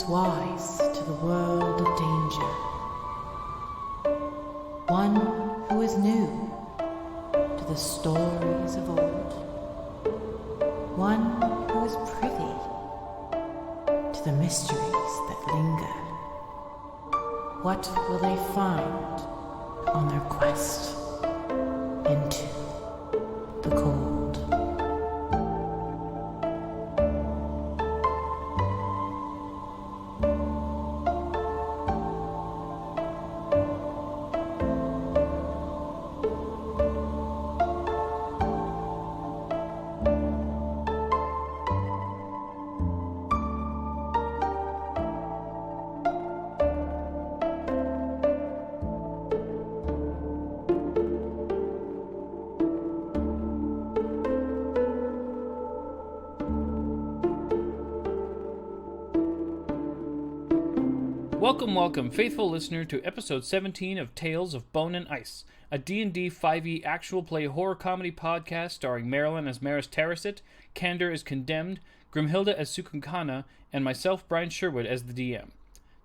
is wise to the world of danger. One who is new to the stories of old. One who is privy to the mysteries that linger. What will they find on their quest into the cold? Welcome, faithful listener, to episode 17 of Tales of Bone and Ice, a D&D 5e actual play horror comedy podcast starring Marilyn as Meris, Candor as Condemned, Grimhilde as Cukunkana, and myself, Brian Sherwood, as the DM.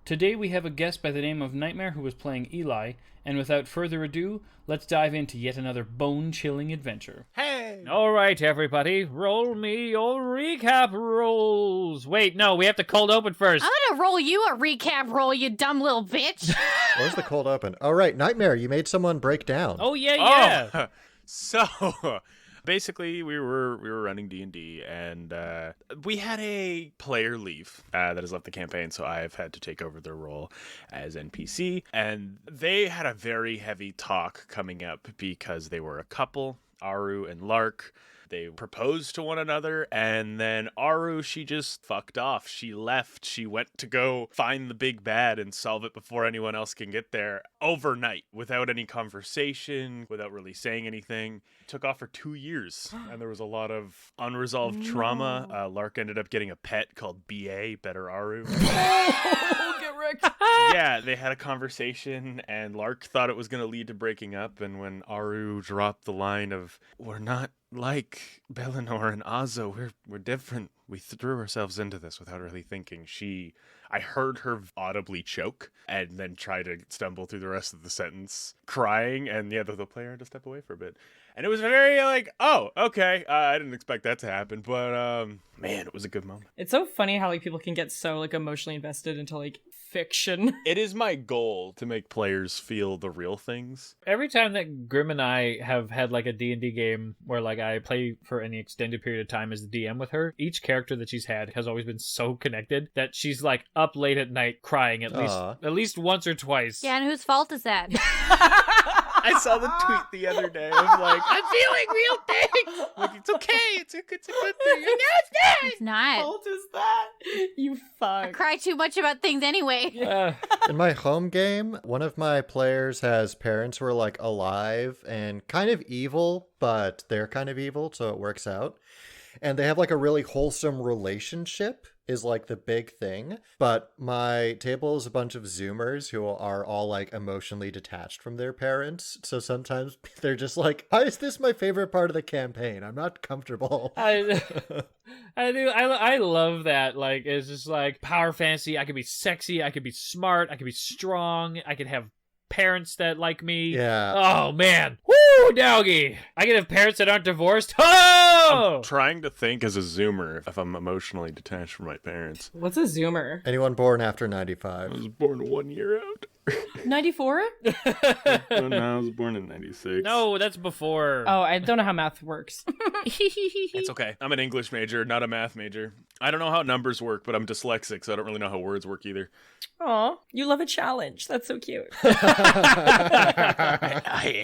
Today we have a guest by the name of Nightmare who was playing Eli, and without further ado, let's dive into yet another bone-chilling adventure. Hey! Alright, everybody, roll me your recap rolls. Wait, no, we have to cold open first. I'm gonna roll you a recap roll, you dumb little bitch. Where's the cold open? Oh, right, Nightmare, you made someone break down. Oh, yeah. Oh, so basically we were running D&D and we had a player leave that has left the campaign, so I've had to take over their role as NPC, and they had a very heavy talk coming up because they were a couple, Aru and Lark. They proposed to one another, and then Aru, she just fucked off. She left. She went to go find the big bad and solve it before anyone else can get there overnight, without any conversation, without really saying anything. Took off for 2 years, and there was a lot of unresolved trauma. Lark ended up getting a pet called BA, Better Aru. Get wrecked. Yeah, they had a conversation, and Lark thought it was going to lead to breaking up, and when Aru dropped the line of, "We're not like Bellinor and Azo, we're different," we threw ourselves into this without really thinking. I heard her audibly choke and then try to stumble through the rest of the sentence, crying, and the player had to step away for a bit. And it was very like, oh, okay, I didn't expect that to happen, but man, it was a good moment. It's so funny how people can get so emotionally invested into fiction. It is my goal to make players feel the real things. Every time that Grim and I have had a D&D game where I play for any extended period of time as the DM with her, each character that she's had has always been so connected that she's up late at night crying at least once or twice. Yeah, and whose fault is that? I saw the tweet the other day of I'm feeling real things. It's okay. It's a good thing. No, it's not. It's not. What is that? You fuck. I cry too much about things anyway. In my home game, one of my players has parents who are alive and kind of evil, but they're kind of evil, so it works out. And they have a really wholesome relationship is the big thing. But my table is a bunch of Zoomers who are all emotionally detached from their parents. So sometimes they're just why is this my favorite part of the campaign? I'm not comfortable. I love that. It's just power fantasy. I could be sexy. I could be smart. I could be strong. I could have parents that like me. Yeah. Oh, man. Woo, doggy. I could have parents that aren't divorced. Oh! I'm trying to think as a Zoomer if I'm emotionally detached from my parents. What's a Zoomer? Anyone born after I 95? was born 1 year out. 94? No, I was born in 96. No, that's before. Oh, I don't know how math works. It's okay. I'm an English major, not a math major. I don't know how numbers work, but I'm dyslexic, so I don't really know how words work either. Aw, you love a challenge. That's so cute. I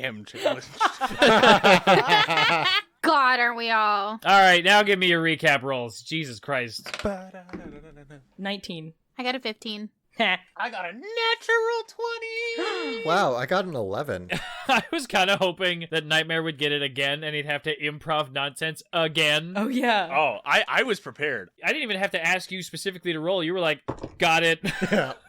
am challenged. God, aren't we all? All right, now give me your recap rolls. Jesus Christ. 19. I got a 15. I got a natural 20. Wow, I got an 11. I was kind of hoping that Nightmare would get it again and he'd have to improv nonsense again. Oh, yeah. Oh, I was prepared. I didn't even have to ask you specifically to roll. You were like, got it.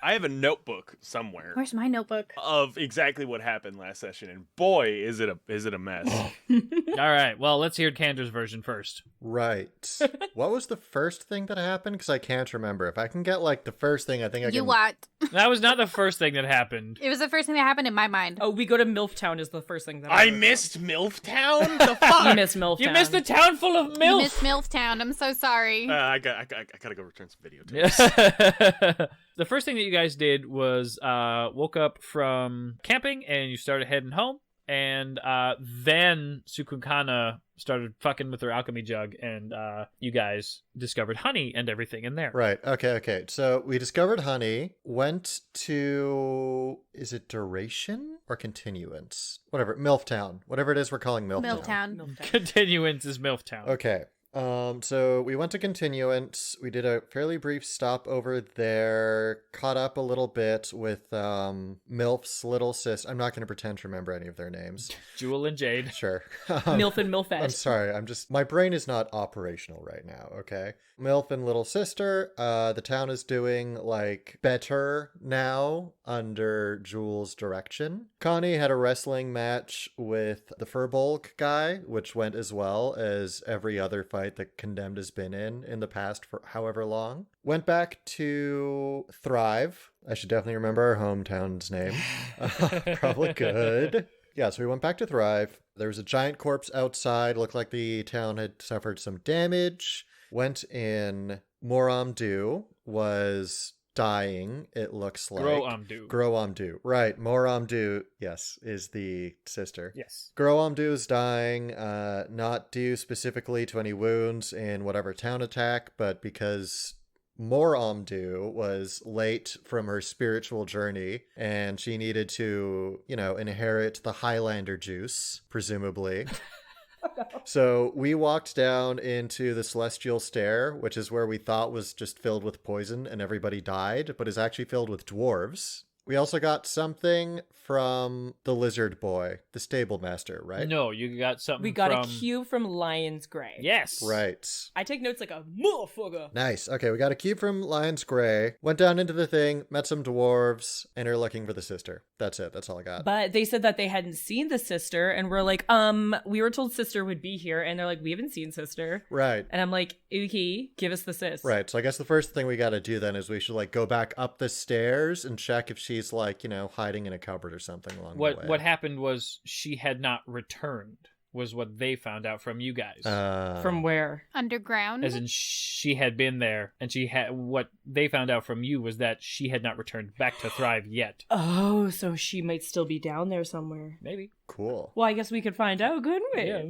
I have a notebook somewhere Where's my notebook? of exactly what happened last session, and boy, is it a mess. All right, well, let's hear Candor's version first. Right. What was the first thing that happened? Because I can't remember. If I can get, like, the first thing, I think I You can... what? That was not the first thing that happened. It was the first thing that happened in my mind. Oh, we go to Milftown is the first thing that I wrote missed MILFtown? The fuck? You missed Milftown. You missed a town full of You milk. missed MILFtown. I'm so sorry. I gotta go return some videotapes. The first thing that you guys did was woke up from camping and you started heading home. And then Cukunkana started fucking with her alchemy jug, and you guys discovered honey and everything in there. Right. Okay. So we discovered honey, went to... Is it duration or continuance? Whatever. MILFtown. Whatever it is we're calling MILFtown. MILFtown. Continuance is MILFtown. Okay. So we went to continuance. We did a fairly brief stop over there, caught up a little bit with MILF's little sis. I'm not going to pretend to remember any of their names. Jewel and Jade. Sure. Milf and Milfette. I'm sorry. My brain is not operational right now, okay? MILF and little sister. The town is doing, like, better now under Jewel's direction. Connie had a wrestling match with the Furbolg guy, which went as well as every other fight that Condemned has been in the past for however long. Went back to Thrive. I should definitely remember our hometown's name. Probably good. Yeah, so we went back to Thrive. There was a giant corpse outside. Looked like the town had suffered some damage. Went in. Moramdu was dying, it looks like. Groamdu. Right. Moramdu, yes, is the sister. Yes. Groamdu is dying, not due specifically to any wounds in whatever town attack, but because Moramdu was late from her spiritual journey and she needed to, inherit the Highlander juice, presumably. So we walked down into the Celestial Stair, which is where we thought was just filled with poison and everybody died, but is actually filled with dwarves. We also got something from the lizard boy, the stable master, right? No, you got something We got from... a cube from Lion's Grey. Yes. Right. I take notes like a motherfucker. Nice. Okay, we got a cube from Lion's Grey, went down into the thing, met some dwarves, and are looking for the sister. That's it. That's all I got. But they said that they hadn't seen the sister, and we're like, we were told sister would be here, and they're like, we haven't seen sister. Right. And I'm like, okay, give us the sis. Right. So I guess the first thing we got to do then is we should go back up the stairs and check if she's hiding in a cupboard or something along the way. What happened was she had not returned, was what they found out from you guys. From where? Underground? As in she had been there, and what they found out from you was that she had not returned back to Thrive yet. Oh, so she might still be down there somewhere. Maybe. Cool. Well, I guess we could find out, couldn't we? Yeah,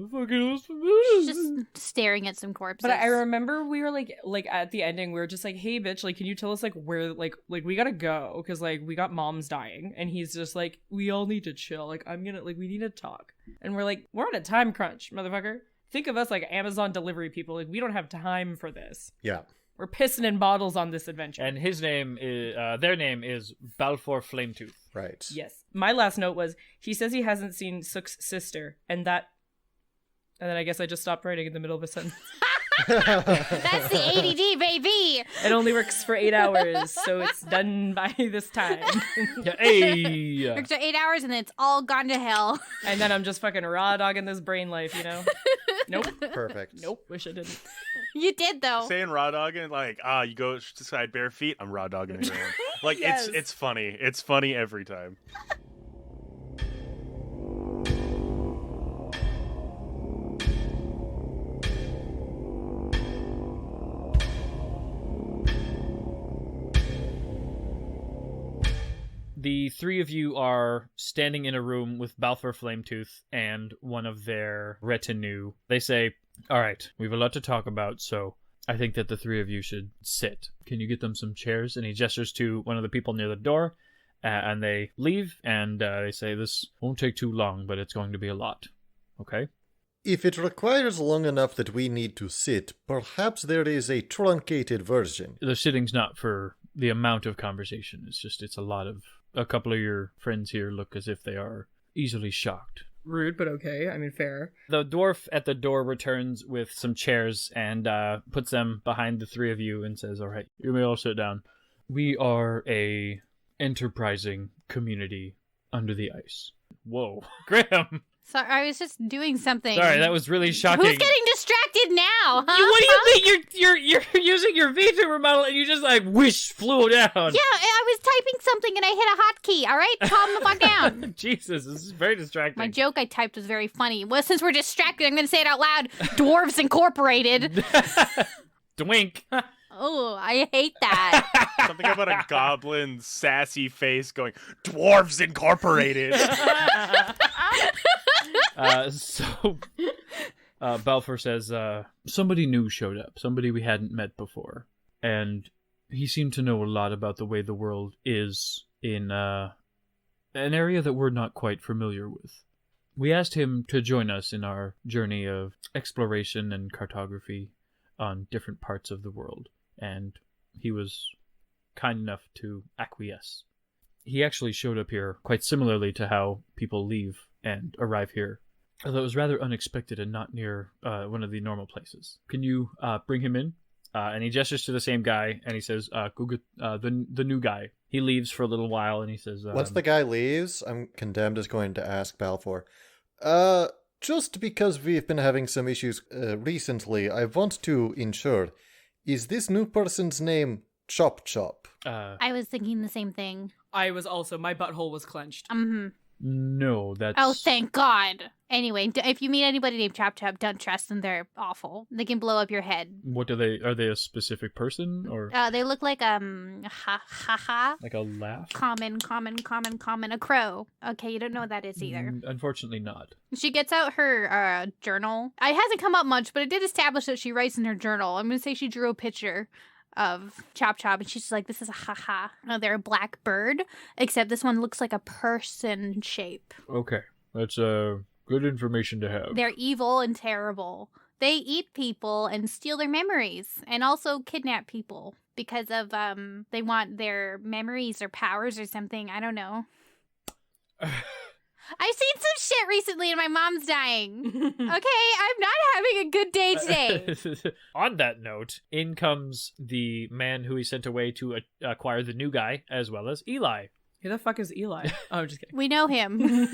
She's just staring at some corpses. But I remember we were like at the ending, we were just like, hey, bitch, can you tell us where, we gotta go? Because we got mom's dying. And he's just like, we all need to chill. We need to talk. And we're like, we're on a time crunch, motherfucker. Think of us like Amazon delivery people. We don't have time for this. Yeah. We're pissing in bottles on this adventure. And his name is, their name is Balfour Flametooth. Right. Yes. My last note was, he says he hasn't seen Sook's sister, and then I guess I just stopped writing in the middle of a sentence. That's the ADD, baby! It only works for 8 hours, so it's done by this time. Hey! Works for 8 hours and then it's all gone to hell. And then I'm just fucking raw dogging this brain life, Nope. Perfect. Nope. Wish I didn't. You did, though. Saying raw dogging, you go decide bare feet, I'm raw dogging everyone. Yes. It's funny. It's funny every time. The three of you are standing in a room with Balfour Flametooth and one of their retinue. They say, all right, we have a lot to talk about, so I think that the three of you should sit. Can you get them some chairs? And he gestures to one of the people near the door, and they leave, and they say, this won't take too long, but it's going to be a lot. Okay? If it requires long enough that we need to sit, perhaps there is a truncated version. The sitting's not for the amount of conversation. It's a lot of... A couple of your friends here look as if they are easily shocked. Rude, but okay. I mean, fair. The dwarf at the door returns with some chairs and puts them behind the three of you and says, all right, you may all sit down. We are a enterprising community under the ice. Whoa. Grim! Sorry, I was just doing something. Sorry, that was really shocking. Who's getting distracted now? Huh? What do you think? You're using your VTuber model and you just like whoosh flew down. Yeah, I was typing something and I hit a hotkey. All right, calm the fuck down. Jesus, this is very distracting. My joke I typed was very funny. Well, since we're distracted, I'm going to say it out loud. Dwarves Incorporated. Twink. Oh, I hate that. Something about a goblin's sassy face going, Dwarves Incorporated. Balfour says, somebody new showed up. Somebody we hadn't met before. And he seemed to know a lot about the way the world is in an area that we're not quite familiar with. We asked him to join us in our journey of exploration and cartography on different parts of the world. And he was kind enough to acquiesce. He actually showed up here quite similarly to how people leave and arrive here, although it was rather unexpected and not near one of the normal places. Can you bring him in? And he gestures to the same guy, and he says, "Go get the new guy." He leaves for a little while, and he says, Once the guy leaves, Condemned is going to ask Balfour, just because we've been having some issues recently, I want to ensure, is this new person's name Chop Chop? I was thinking the same thing. I was also, my butthole was clenched. Mm-hmm. No, that's... Oh, thank God. Anyway, if you meet anybody named Chop Chop, don't trust them. They're awful. They can blow up your head. What are they a specific person, or...? They look like, ha. Like a laugh? Common, a crow. Okay, you don't know what that is either. Unfortunately not. She gets out her journal. It hasn't come up much, but it did establish that she writes in her journal. I'm going to say she drew a picture of Chop Chop, and she's just like, this is a ha. They're a black bird, except this one looks like a person shape. Okay, that's good information to have. They're evil and terrible. They eat people and steal their memories, and also kidnap people because of they want their memories or powers or something. I don't know. I've seen some shit recently and my mom's dying. Okay, I'm not having a good day today. On that note, in comes the man who he sent away to acquire the new guy, as well as Eli. Who the fuck is Eli? Oh, I'm just kidding. We know him.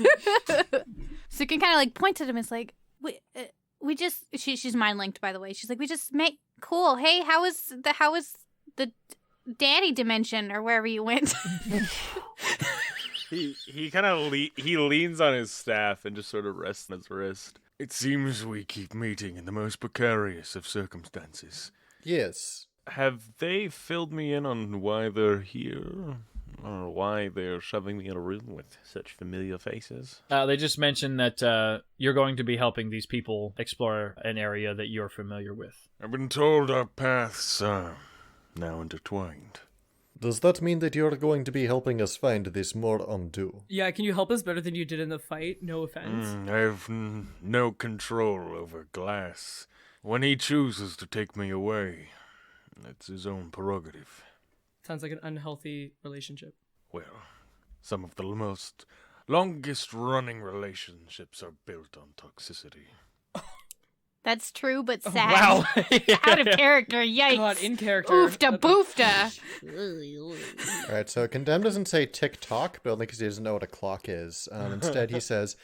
So you can kind of like point at him. It's like, we just, she's mind linked, by the way. She's like, we just make, cool. Hey, how was the daddy dimension or wherever you went? He kind of he leans on his staff and just sort of rests on his wrist. It seems we keep meeting in the most precarious of circumstances. Yes. Have they filled me in on why they're here? Or why they're shoving me in a room with such familiar faces? They just mentioned that you're going to be helping these people explore an area that you're familiar with. I've been told our paths are now intertwined. Does that mean that you're going to be helping us find this more undue? Yeah, can you help us better than you did in the fight? No offense. I have no control over Glass. When he chooses to take me away, that's his own prerogative. Sounds like an unhealthy relationship. Well, some of the most longest-running relationships are built on toxicity. That's true, but sad. Wow. Out of character, yikes. God, in character. Oofta boofta. Alright, so Condemned doesn't say tick-tock, but only because he doesn't know what a clock is. Instead, he says,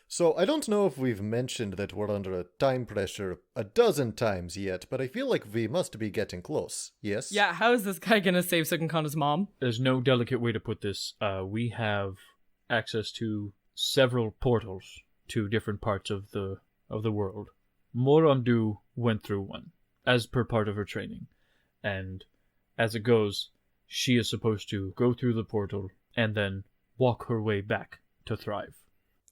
so I don't know if we've mentioned that we're under a time pressure a dozen times yet, but I feel like we must be getting close, yes? Yeah, how is this guy gonna save Cukunkana's mom? There's no delicate way to put this. We have access to several portals to different parts of the world. Moramdu went through one, as per part of her training. And as it goes, she is supposed to go through the portal and then walk her way back to thrive.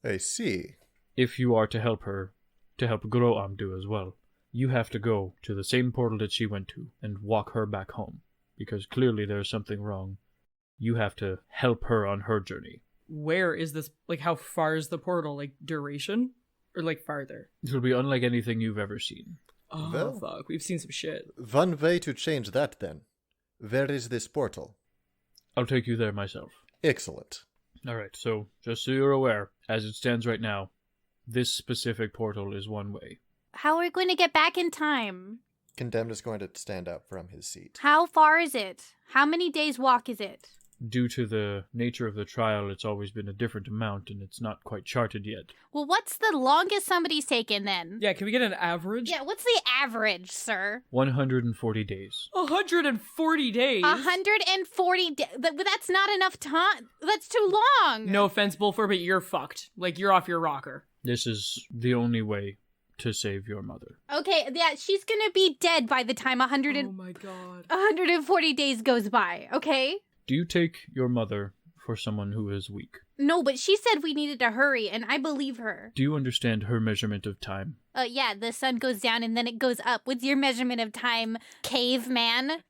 I see. If you are to help her, to help grow Amdu as well, you have to go to the same portal that she went to and walk her back home. Because clearly there's something wrong. You have to help her on her journey. Where is this, like, how far is the portal? Like, duration? Or, like, farther? It will be unlike anything you've ever seen. Oh, Well, fuck. We've seen some shit. One way to change that, then. Where is this portal? I'll take you there myself. Excellent. Alright, so, just so you're aware, as it stands right now, this specific portal is one way. How are we going to get back in time? Condemned is going to stand up from his seat. How far is it? How many days walk is it? Due to the nature of the trial, it's always been a different amount, and it's not quite charted yet. Well, what's the longest somebody's taken then? Yeah, can we get an average? Yeah, what's the average, sir? 140 days. 140 days? 140 days. But that's not enough time. That's too long. No offense, Bullfur, but you're fucked. Like, you're off your rocker. This is the only way to save your mother. Okay, yeah, she's gonna be dead by the time Oh my god. 140 days goes by, okay? Do you take your mother for someone who is weak? No, but she said we needed to hurry, and I believe her. Do you understand her measurement of time? Yeah, the sun goes down and then it goes up. What's your measurement of time, caveman?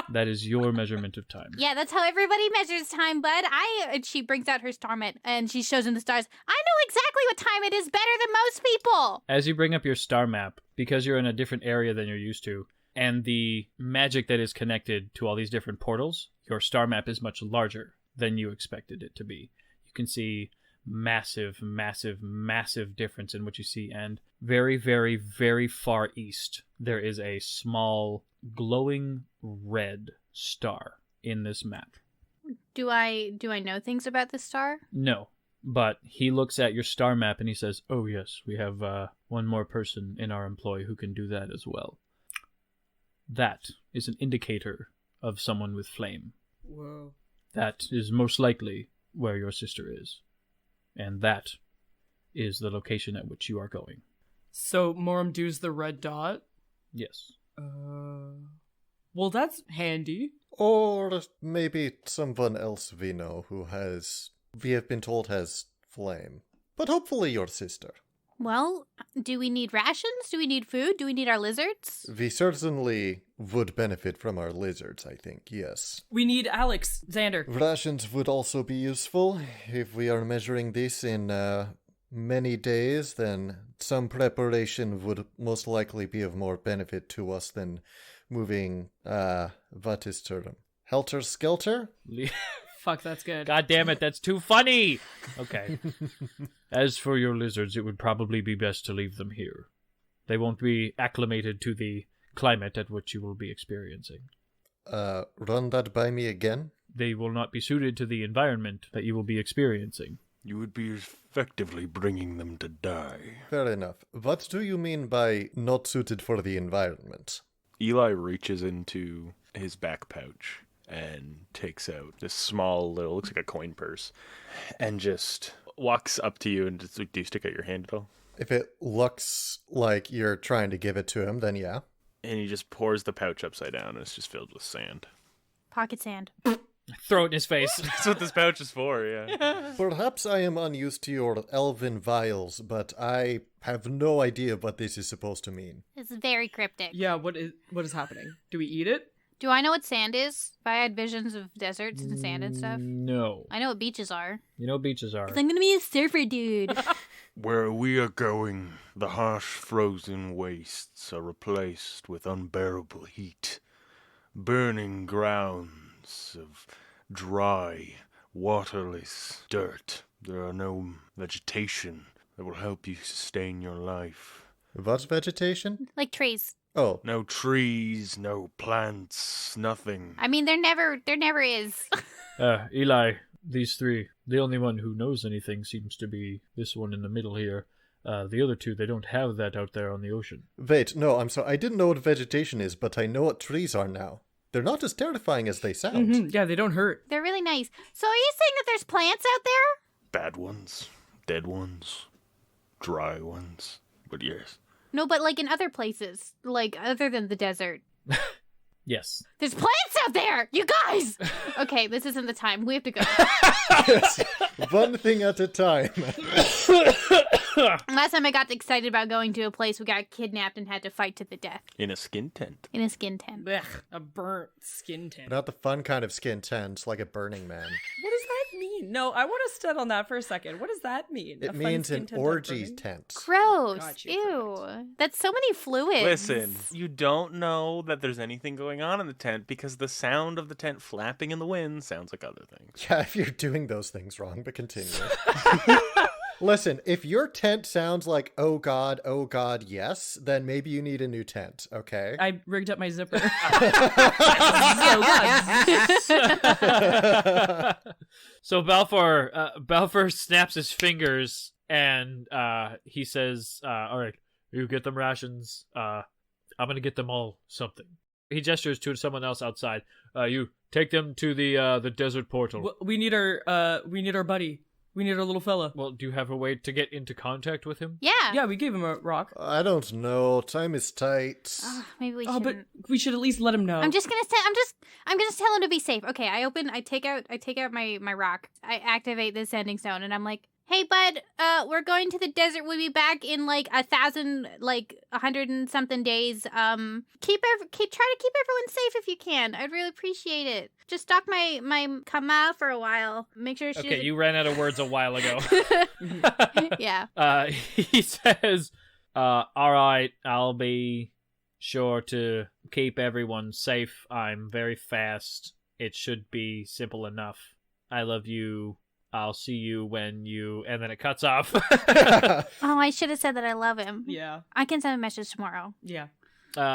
That is your measurement of time. Yeah, that's how everybody measures time, bud. And she brings out her star map and she shows him the stars. I know exactly what time it is better than most people. As you bring up your star map, because you're in a different area than you're used to, and the magic that is connected to all these different portals, your star map is much larger than you expected it to be. You can see massive, massive, massive difference in what you see, and very, very, very far east, there is a small glowing red star in this map. Do I know things about this star? No, but he looks at your star map and he says, "Oh yes, we have one more person in our employ who can do that as well." That is an indicator of someone with flame. Whoa. That is most likely where your sister is. And that is the location at which you are going. So Morumdu's the red dot? Yes. Well, that's handy. Or maybe someone else we know we have been told has flame. But hopefully your sister. Well, do we need rations? Do we need food? Do we need our lizards? We certainly would benefit from our lizards, I think, yes. We need Alex, Xander. Rations would also be useful. If we are measuring this in many days, then some preparation would most likely be of more benefit to us than moving, what is term? Helter-skelter? Fuck, that's good. God damn it, that's too funny! Okay. As for your lizards, it would probably be best to leave them here. They won't be acclimated to the climate at which you will be experiencing. Run that by me again? They will not be suited to the environment that you will be experiencing. You would be effectively bringing them to die. Fair enough. What do you mean by not suited for the environment? Eli reaches into his back pouch and takes out this small little, looks like a coin purse, and just walks up to you and just, do you stick out your hand at all? If it looks like you're trying to give it to him, then yeah. And he just pours the pouch upside down and it's just filled with sand. Pocket sand. Throw it in his face. That's what this pouch is for, yeah. Perhaps I am unused to your elven vials, but I have no idea what this is supposed to mean. It's very cryptic. Yeah, what is happening? Do we eat it? Do I know what sand is? If I had visions of deserts and sand and stuff. No. I know what beaches are. You know what beaches are. 'Cause I'm gonna be a surfer dude. Where we are going, the harsh frozen wastes are replaced with unbearable heat. Burning grounds of dry, waterless dirt. There are no vegetation that will help you sustain your life. What vegetation? Like trees. Oh. No trees, no plants, nothing. I mean, there never is. Eli, these three, the only one who knows anything seems to be this one in the middle here. The other two, they don't have that out there on the ocean. Wait, no, I'm sorry. I didn't know what vegetation is, but I know what trees are now. They're not as terrifying as they sound. Mm-hmm. Yeah, they don't hurt. They're really nice. So are you saying that there's plants out there? Bad ones, dead ones, dry ones. But yes. No, but like in other places. Like other than the desert. Yes. There's plants out there! You guys! Okay, this isn't the time. We have to go. Yes. One thing at a time. Last time I got excited about going to a place, we got kidnapped and had to fight to the death. In a skin tent. In a skin tent. Blech, a burnt skin tent. Not the fun kind of skin tent, like a Burning Man. What does that mean? No, I want to stand on that for a second. What does that mean? It means an orgy tent. Gross. Gotcha, Ew. That's so many fluids. Listen, you don't know that there's anything going on in the tent because the sound of the tent flapping in the wind sounds like other things. Yeah, if you're doing those things wrong, but continue. Listen, if your tent sounds like, oh God, yes, then maybe you need a new tent, okay? I rigged up my zipper. So Balfour snaps his fingers and he says, all right, you get them rations. I'm going to get them all something. He gestures to someone else outside. You take them to the desert portal. We need our buddy. We need our little fella. Well, do you have a way to get into contact with him? Yeah. Yeah, we gave him a rock. I don't know. Time is tight. Maybe we Oh, should. but we should at least let him know. I'm just gonna tell him to be safe. Okay, I take out my rock. I activate the sending stone, and I'm like, hey bud, we're going to the desert. We'll be back in like 1,000, like 100 and something days. Try to keep everyone safe if you can. I'd really appreciate it. Just stalk my Kama for a while. Make sure she Okay, doesn't- you ran out of words a while ago. Yeah. He says, all right, I'll be sure to keep everyone safe. I'm very fast. It should be simple enough. I love you. I'll see you when you... And then it cuts off. Oh, I should have said that I love him. Yeah. I can send a message tomorrow. Yeah.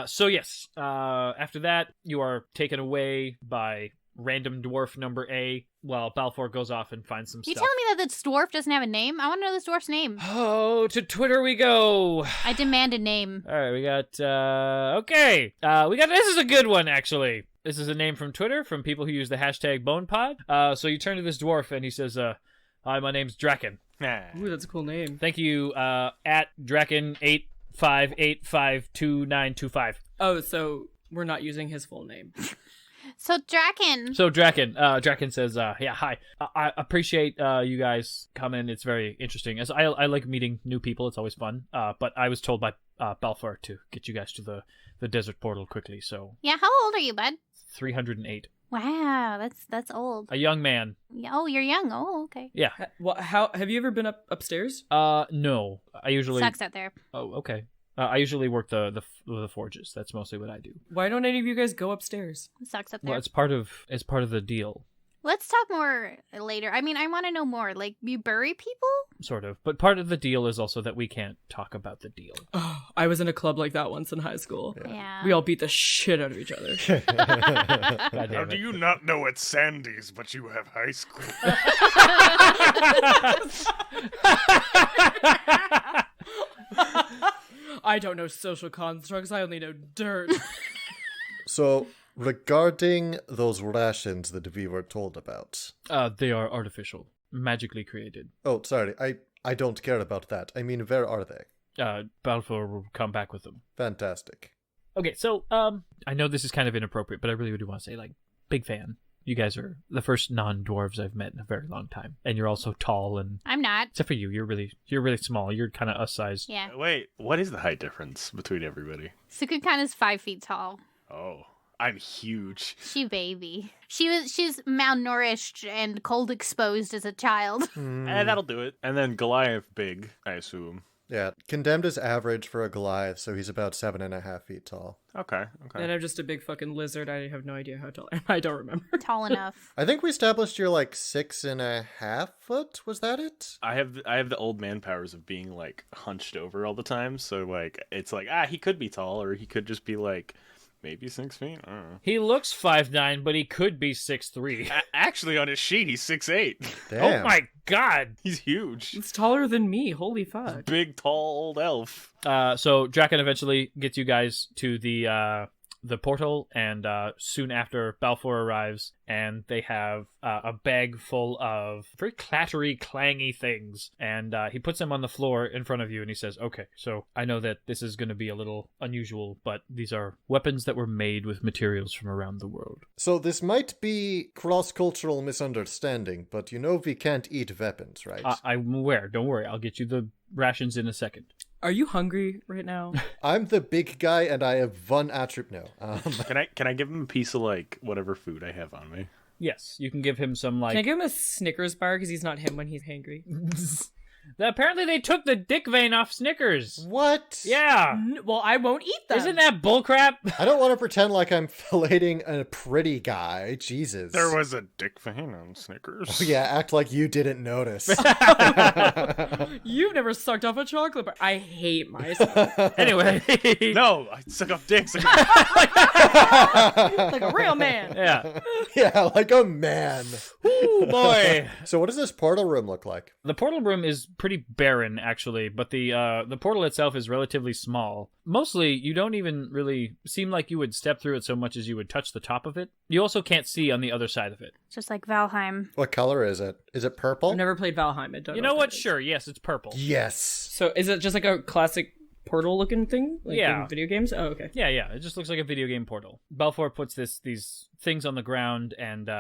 So yes, after that, you are taken away by random dwarf number A while Balfour goes off and finds some You stuff. telling me that this dwarf doesn't have a name? I want to know this dwarf's name. Oh, to Twitter we go. I demand a name. All right, we got, okay. This is a good one, actually. This is a name from Twitter from people who use the hashtag BonePod. So you turn to this dwarf and he says, hi, my name's Draken. Ooh, that's a cool name. Thank you, at Draken85852925. Oh, so we're not using his full name. So Draken. So Draken says, yeah, hi. I appreciate you guys coming. It's very interesting. As I like meeting new people. It's always fun. But I was told by Balfour to get you guys to the desert portal quickly. So Yeah, how old are you, bud? 308. Wow, that's old. A young man. Oh, you're young. Oh, okay. Yeah. How have you ever been upstairs? No. I usually. Sucks out there. Oh, okay. I usually work the forges. That's mostly what I do. Why don't any of you guys go upstairs? Sucks up there. Well, it's part of the deal, Let's talk more later. I mean, I want to know more. Like, you bury people? sort of. But part of the deal is also that we can't talk about the deal. Oh, I was in a club like that once in high school. Yeah. We all beat the shit out of each other. God How damn do it. you not know it's Sandy's, but you have high school? I don't know social constructs. I only know dirt. So, regarding those rations that we were told about. They are artificial, magically created. Oh, sorry, I don't care about that. I mean, where are they? Balfour will come back with them. Fantastic. Okay, so I know this is kind of inappropriate, but I really do want to say, like, big fan. You guys are the first non-dwarves I've met in a very long time, and you're all so tall and. I'm not. Except for you, you're really small. You're kind of us sized. Yeah. Wait, what is the height difference between everybody? Cukunkana's 5 feet tall. Oh, I'm huge. She baby. She's malnourished and cold exposed as a child. And that'll do it. And then Goliath big, I assume. Yeah, Condemned is average for a Goliath, so he's about 7.5 feet tall. Okay. And I'm just a big fucking lizard. I have no idea how tall I am. I don't remember. Tall enough. I think we established you're like 6.5 foot. Was that it? I have the old man powers of being like hunched over all the time. So like it's like he could be tall or he could just be like maybe 6 feet. I don't know. He looks 5'9", but he could be 6'3". Actually, on his sheet, he's 6'8". Damn. Oh my god! He's huge. It's taller than me. Holy fuck. Big, tall, old elf. So Draken eventually gets you guys to the portal, and soon after Balfour arrives, and they have a bag full of very clattery, clangy things, and he puts them on the floor in front of you, and he says, okay, so I know that this is going to be a little unusual, but these are weapons that were made with materials from around the world. So this might be cross-cultural misunderstanding, but you know we can't eat weapons, right? I'm aware, don't worry, I'll get you the rations in a second. Are you hungry right now? I'm the big guy, and I have one attribute. No. Can I give him a piece of like whatever food I have on me? Yes, you can give him some, like... Can I give him a Snickers bar because he's not him when he's hangry? Apparently they took the dick vein off Snickers. What? Yeah. Well, I won't eat them. Isn't that bullcrap? I don't want to pretend like I'm filleting a pretty guy. Jesus. There was a dick vein on Snickers. Oh, yeah, act like you didn't notice. You've never sucked off a chocolate bar. I hate myself. Anyway. No, I suck off dicks. Like a real man. Yeah. Yeah, like a man. Ooh, boy. So what does this portal room look like? The portal room is pretty barren, actually, but the portal itself is relatively small. Mostly, you don't even really seem like you would step through it so much as you would touch the top of it. You also can't see on the other side of it. Just like Valheim. What color is it? Is it purple? I've never played Valheim. I don't You know know what? that is. Sure, yes, it's purple. Yes. So is it just like a classic portal-looking thing? Like Yeah. in video games? Oh, okay. Yeah, it just looks like a video game portal. Balfour puts these things on the ground and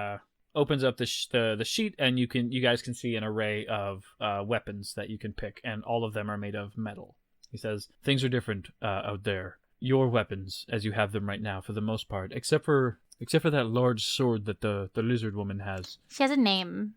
opens up the sheet, and you guys can see an array of weapons that you can pick, and all of them are made of metal. He says, things are different out there. Your weapons, as you have them right now, for the most part, except for that large sword that the lizard woman has. She has a name.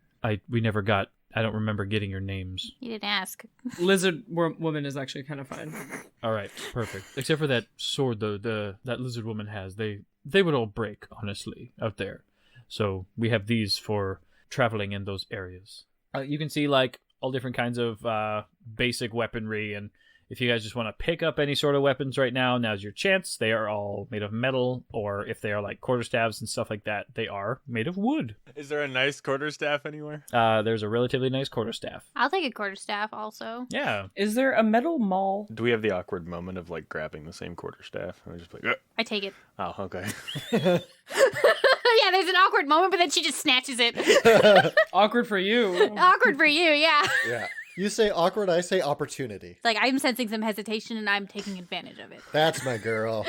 We never got. I don't remember getting your names. You didn't ask. Lizard woman is actually kind of fine. All right, perfect. Except for that sword, that lizard woman has. They would all break, honestly, out there. So we have these for traveling in those areas. You can see like all different kinds of basic weaponry, and if you guys just want to pick up any sort of weapons right now, now's your chance. They are all made of metal, or if they are like quarterstaffs and stuff like that, they are made of wood. Is there a nice quarterstaff anywhere? There's a relatively nice quarterstaff. I'll take a quarterstaff also. Yeah. Is there a metal maul? Do we have the awkward moment of like grabbing the same quarterstaff? And we're just like, I take it. oh, okay. Yeah, there's an awkward moment, but then she just snatches it. Awkward for you. Awkward for you, yeah. Yeah. You say awkward, I say opportunity. It's like I'm sensing some hesitation and I'm taking advantage of it. That's my girl.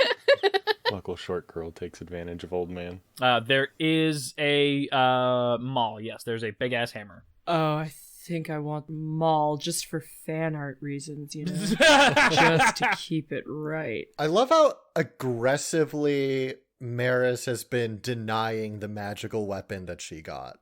Local short girl takes advantage of old man. There is a maul. Yes, there's a big ass hammer. Oh, I think I want maul just for fan art reasons, you know? Just to keep it right. I love how aggressively Meris has been denying the magical weapon that she got.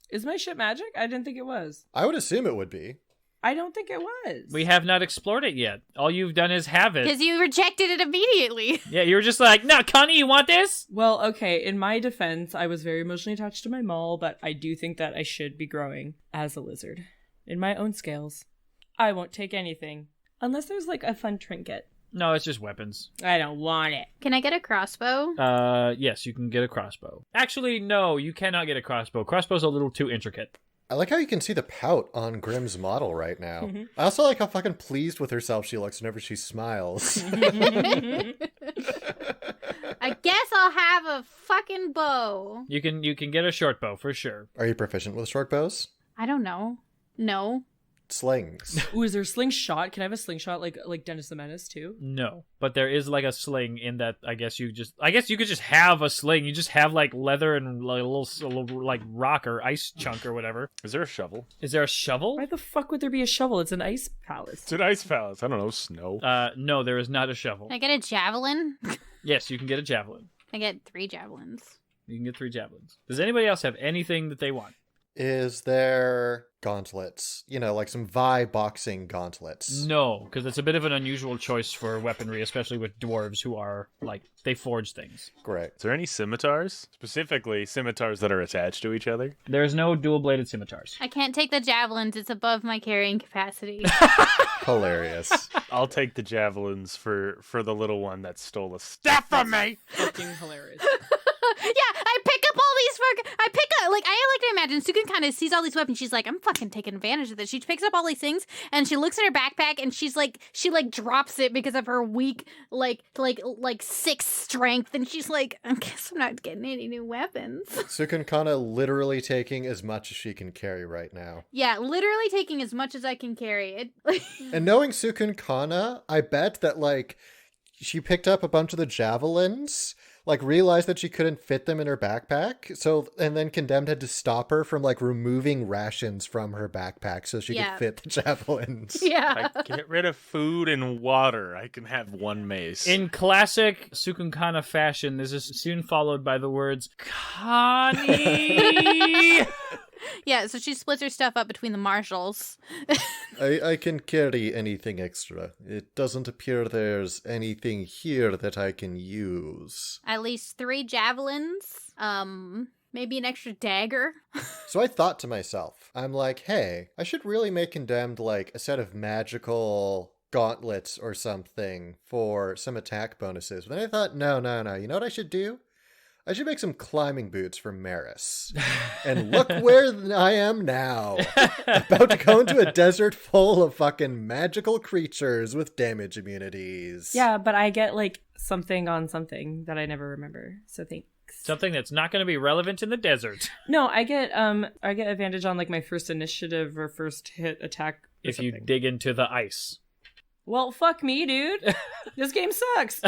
Is my shit magic? I didn't think it was. I would assume it would be. I don't think it was. We have not explored it yet. All you've done is have it. Because you rejected it immediately. Yeah, you were just like, no, Connie, you want this? Well, okay, in my defense, I was very emotionally attached to my maul, but I do think that I should be growing as a lizard. In my own scales. I won't take anything. Unless there's like a fun trinket. No, it's just weapons. I don't want it. Can I get a crossbow? Yes, you can get a crossbow. Actually, no, you cannot get a crossbow. Crossbow's a little too intricate. I like how you can see the pout on Grimm's model right now. I also like how fucking pleased with herself she looks whenever she smiles. I guess I'll have a fucking bow. You can get a short bow for sure. Are you proficient with short bows? I don't know. No. Slings. Ooh, is there a slingshot? Can I have a slingshot like Dennis the Menace too? No, but there is like a sling in that. I guess you could just have a sling. You just have like leather and like a little like rock or ice chunk or whatever. Is there a shovel? Is there a shovel? Why the fuck would there be a shovel? It's an ice palace. It's an ice palace. I don't know, snow. No, there is not a shovel. Can I get a javelin? Yes, you can get a javelin. I get 3 javelins. You can get 3 javelins. Does anybody else have anything that they want? Is there gauntlets? You know, like some Vi boxing gauntlets. No, because it's a bit of an unusual choice for weaponry, especially with dwarves who are, like, they forge things. Great. Is there any scimitars? Specifically, scimitars that are attached to each other? There's no dual-bladed scimitars. I can't take the javelins. It's above my carrying capacity. Hilarious. I'll take the javelins for the little one that stole a staff from me! Fucking hilarious. Yeah, I pick up all these I like to imagine Sukin kind of sees all these weapons. She's like, I'm fucking taking advantage of this. She picks up all these things and she looks at her backpack and she drops it because of her weak like 6 strength, and she's like, I guess I'm not getting any new weapons. Cukunkana literally taking as much as she can carry right now. Yeah, literally taking as much as I can carry it. And knowing Cukunkana, I bet that like she picked up a bunch of the javelins, like realized that she couldn't fit them in her backpack, and then Condemned had to stop her from like removing rations from her backpack so she could fit the javelins. Yeah. If I get rid of food and water, I can have 1 mace. In classic Cukunkana fashion, this is soon followed by the words, Connie! Yeah, so she splits her stuff up between the marshals. I can carry anything extra. It doesn't appear there's anything here that I can use. At least 3 javelins. Maybe an extra dagger? So I thought to myself, I'm like, hey, I should really make Condemned like a set of magical gauntlets or something for some attack bonuses. But then I thought, no. You know what I should do? I should make some climbing boots for Meris. And look where I am now. About to go into a desert full of fucking magical creatures with damage immunities. Yeah, but I get like something on something that I never remember. So thanks. Something that's not going to be relevant in the desert. No, I get advantage on like my first initiative or first hit attack. If you something. dig into the ice. Well, fuck me, dude. This game sucks.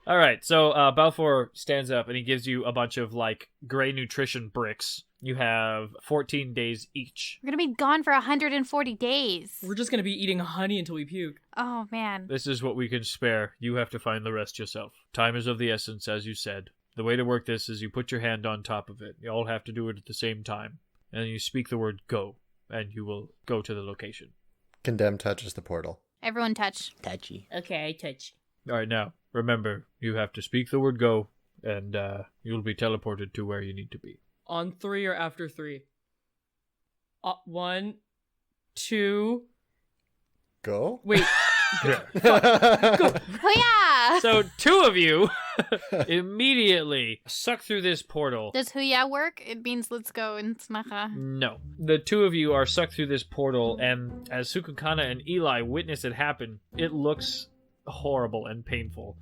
All right, so Balfour stands up and he gives you a bunch of like gray nutrition bricks. You have 14 days each. We're gonna be gone for 140 days. We're just gonna be eating honey until we puke. Oh, man. This is what we can spare. You have to find the rest yourself. Time is of the essence, as you said. The way to work this is you put your hand on top of it. You all have to do it at the same time. And you speak the word go, and you will go to the location. Condemned touches the portal. Everyone touch. Touchy. Okay, I touch. All right, now, remember, you have to speak the word go, and you'll be teleported to where you need to be. On 3 or after 3? 1, 2... Go? Wait. Yeah. Go. Oh, yeah! So 2 of you immediately suck through this portal. Does huya work? It means let's go in Snacha. No. The 2 of you are sucked through this portal, and as Cukunkana and Eli witness it happen, it looks horrible and painful.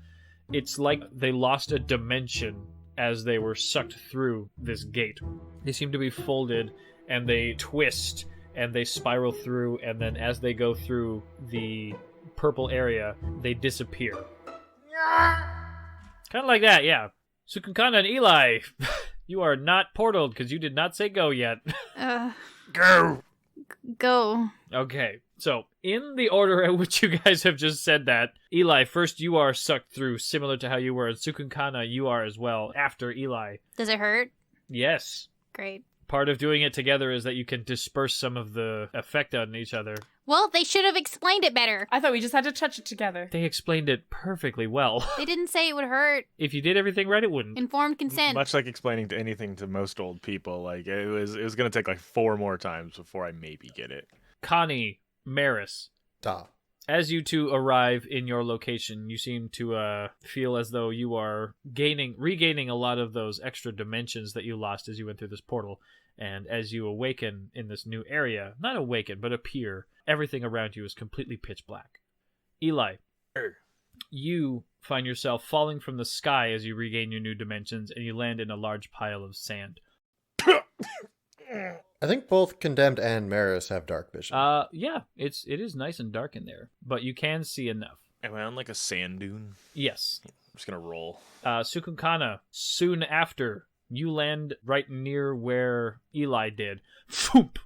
It's like they lost a dimension as they were sucked through this gate. They seem to be folded, and they twist, and they spiral through, and then as they go through the purple area, they disappear. Kind of like that, yeah. Cukunkana and Eli, you are not portaled because you did not say go yet. Go! Go. Okay, so in the order at which you guys have just said that, Eli, first you are sucked through, similar to how you were. And Cukunkana, you are as well, after Eli. Does it hurt? Yes. Great. Part of doing it together is that you can disperse some of the effect on each other. Well, they should have explained it better. I thought we just had to touch it together. They explained it perfectly well. They didn't say it would hurt. If you did everything right, it wouldn't. Informed consent. Much like explaining to anything to most old people, like it was gonna take like 4 more times before I maybe get it. Connie, Meris, Da. as you two arrive in your location, you seem to feel as though you are regaining a lot of those extra dimensions that you lost as you went through this portal. And as you awaken in this new area, not awaken, but appear, everything around you is completely pitch black. Eli, you find yourself falling from the sky as you regain your new dimensions, and you land in a large pile of sand. I think both Condemned and Meris have dark vision. Yeah, it is nice and dark in there, but you can see enough. Am I on like a sand dune? Yes. I'm just gonna roll. Sukunkana, soon after, you land right near where Eli did. Foop!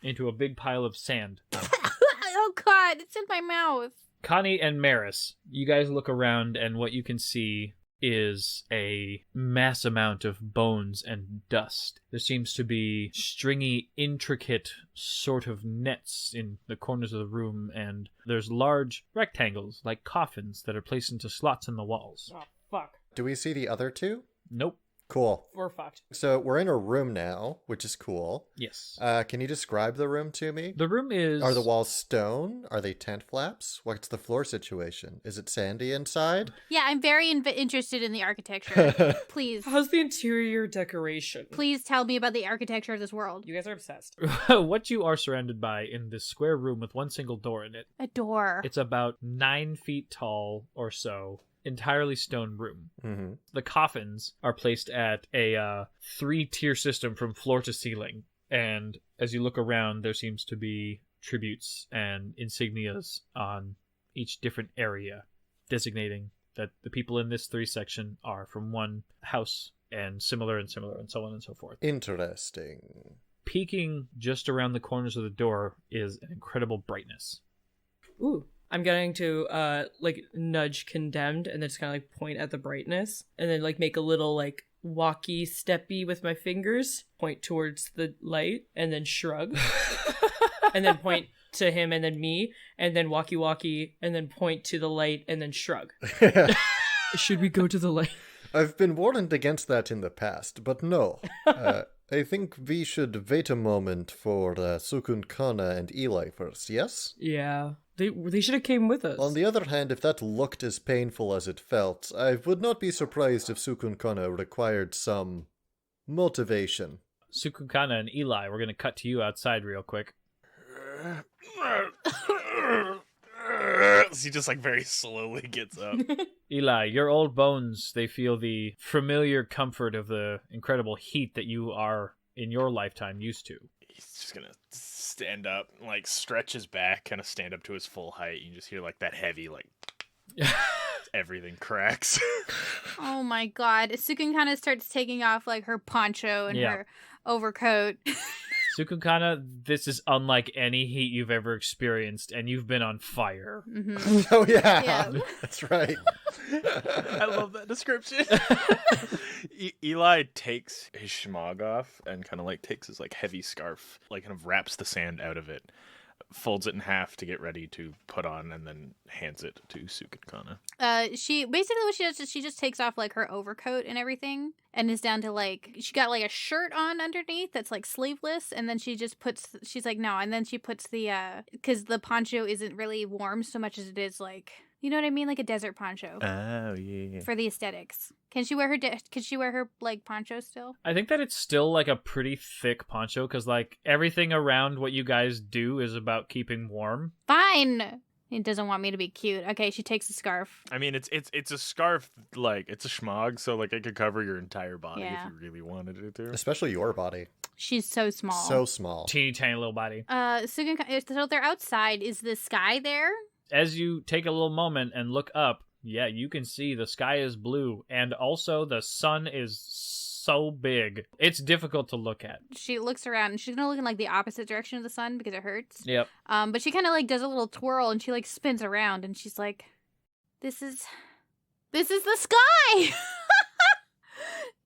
Into a big pile of sand. Oh, God. It's in my mouth. Connie and Meris, you guys look around, and what you can see is a mass amount of bones and dust. There seems to be stringy, intricate sort of nets in the corners of the room, and there's large rectangles, like coffins, that are placed into slots in the walls. Oh, fuck. Do we see the other 2? Nope. Cool. We're fucked. So we're in a room now, which is cool. Yes. Can you describe the room to me? The room is... Are the walls stone? Are they tent flaps? What's the floor situation? Is it sandy inside? Yeah, I'm very interested in the architecture. Please. How's the interior decoration? Please tell me about the architecture of this world. You guys are obsessed. What you are surrounded by in this square room with one single door in it. A door. It's about 9 feet tall or so. Entirely stone room. Mm-hmm. The coffins are placed at a 3-tier system from floor to ceiling. And as you look around, there seems to be tributes and insignias on each different area, designating that the people in this 3 section are from one house, and similar, and so on and so forth. Interesting. Peeking just around the corners of the door is an incredible brightness. Ooh. I'm going to like nudge Condemned and then just kind of like point at the brightness and then like make a little like walkie steppy with my fingers, point towards the light and then shrug and then point to him and then me and then walkie and then point to the light and then shrug. Should we go to the light? I've been warned against that in the past, but no. I think we should wait a moment for Cukunkana and Eli first, yes? Yeah. They should have came with us. On the other hand, if that looked as painful as it felt, I would not be surprised if Cukunkana required some motivation. Cukunkana and Eli, we're going to cut to you outside real quick. He just like very slowly gets up. Eli, your old bones, they feel the familiar comfort of the incredible heat that you are in your lifetime used to. He's just gonna stand up, like stretch his back, kind of stand up to his full height. You just hear like that heavy, like everything cracks. Oh my god. Sukun kind of starts taking off like her poncho and her overcoat. Cukunkana, this is unlike any heat you've ever experienced, and you've been on fire. Mm-hmm. Oh, yeah. Yeah. That's right. I love that description. Eli takes his schmog off and kind of like takes his like heavy scarf, like kind of wraps the sand out of it, folds it in half to get ready to put on, and then hands it to Cukunkana. She basically what she does is she just takes off like her overcoat and everything, and is down to like she got like a shirt on underneath that's like sleeveless, and then she's like no, and then she puts the because the poncho isn't really warm so much as it is like, you know what I mean, like a desert poncho. Oh yeah. For the aesthetics. Can she wear her like poncho still? I think that it's still like a pretty thick poncho, because like everything around what you guys do is about keeping warm. Fine. It doesn't want me to be cute. Okay, she takes a scarf. I mean, it's a scarf, like it's a schmog, so like it could cover your entire body Yeah. if you really wanted it to. Especially your body. She's so small. So small. Teeny tiny little body. So they're outside. Is the sky there? As you take a little moment and look up, yeah, you can see the sky is blue, and also the sun is so big. It's difficult to look at. She looks around and she's gonna look in like the opposite direction of the sun because it hurts. Yep. But she kind of like does a little twirl and she like spins around and she's like, "This is the sky."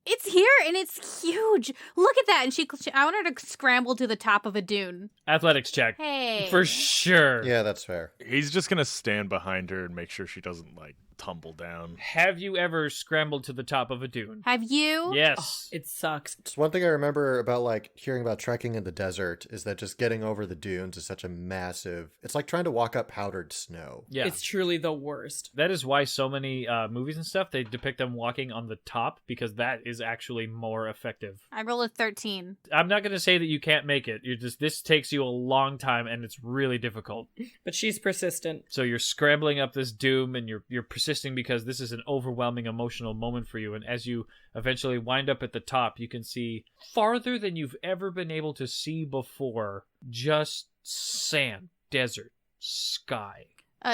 It's here and it's huge. Look at that. And I want her to scramble to the top of a dune. Athletics check. Hey. For sure. Yeah, that's fair. He's just gonna stand behind her and make sure she doesn't like tumble down. Have you ever scrambled to the top of a dune? Have you? Yes. It sucks. It's one thing I remember about like hearing about trekking in the desert is that just getting over the dunes is such a massive. It's like trying to walk up powdered snow. Yeah. It's truly the worst. That is why so many movies and stuff, they depict them walking on the top, because that is actually more effective. I rolled a 13. I'm not going to say that you can't make it. This takes you a long time, and it's really difficult. But she's persistent. So you're scrambling up this doom, and you're persisting because this is an overwhelming emotional moment for you. And as you eventually wind up at the top, you can see farther than you've ever been able to see before. Just sand, desert, sky.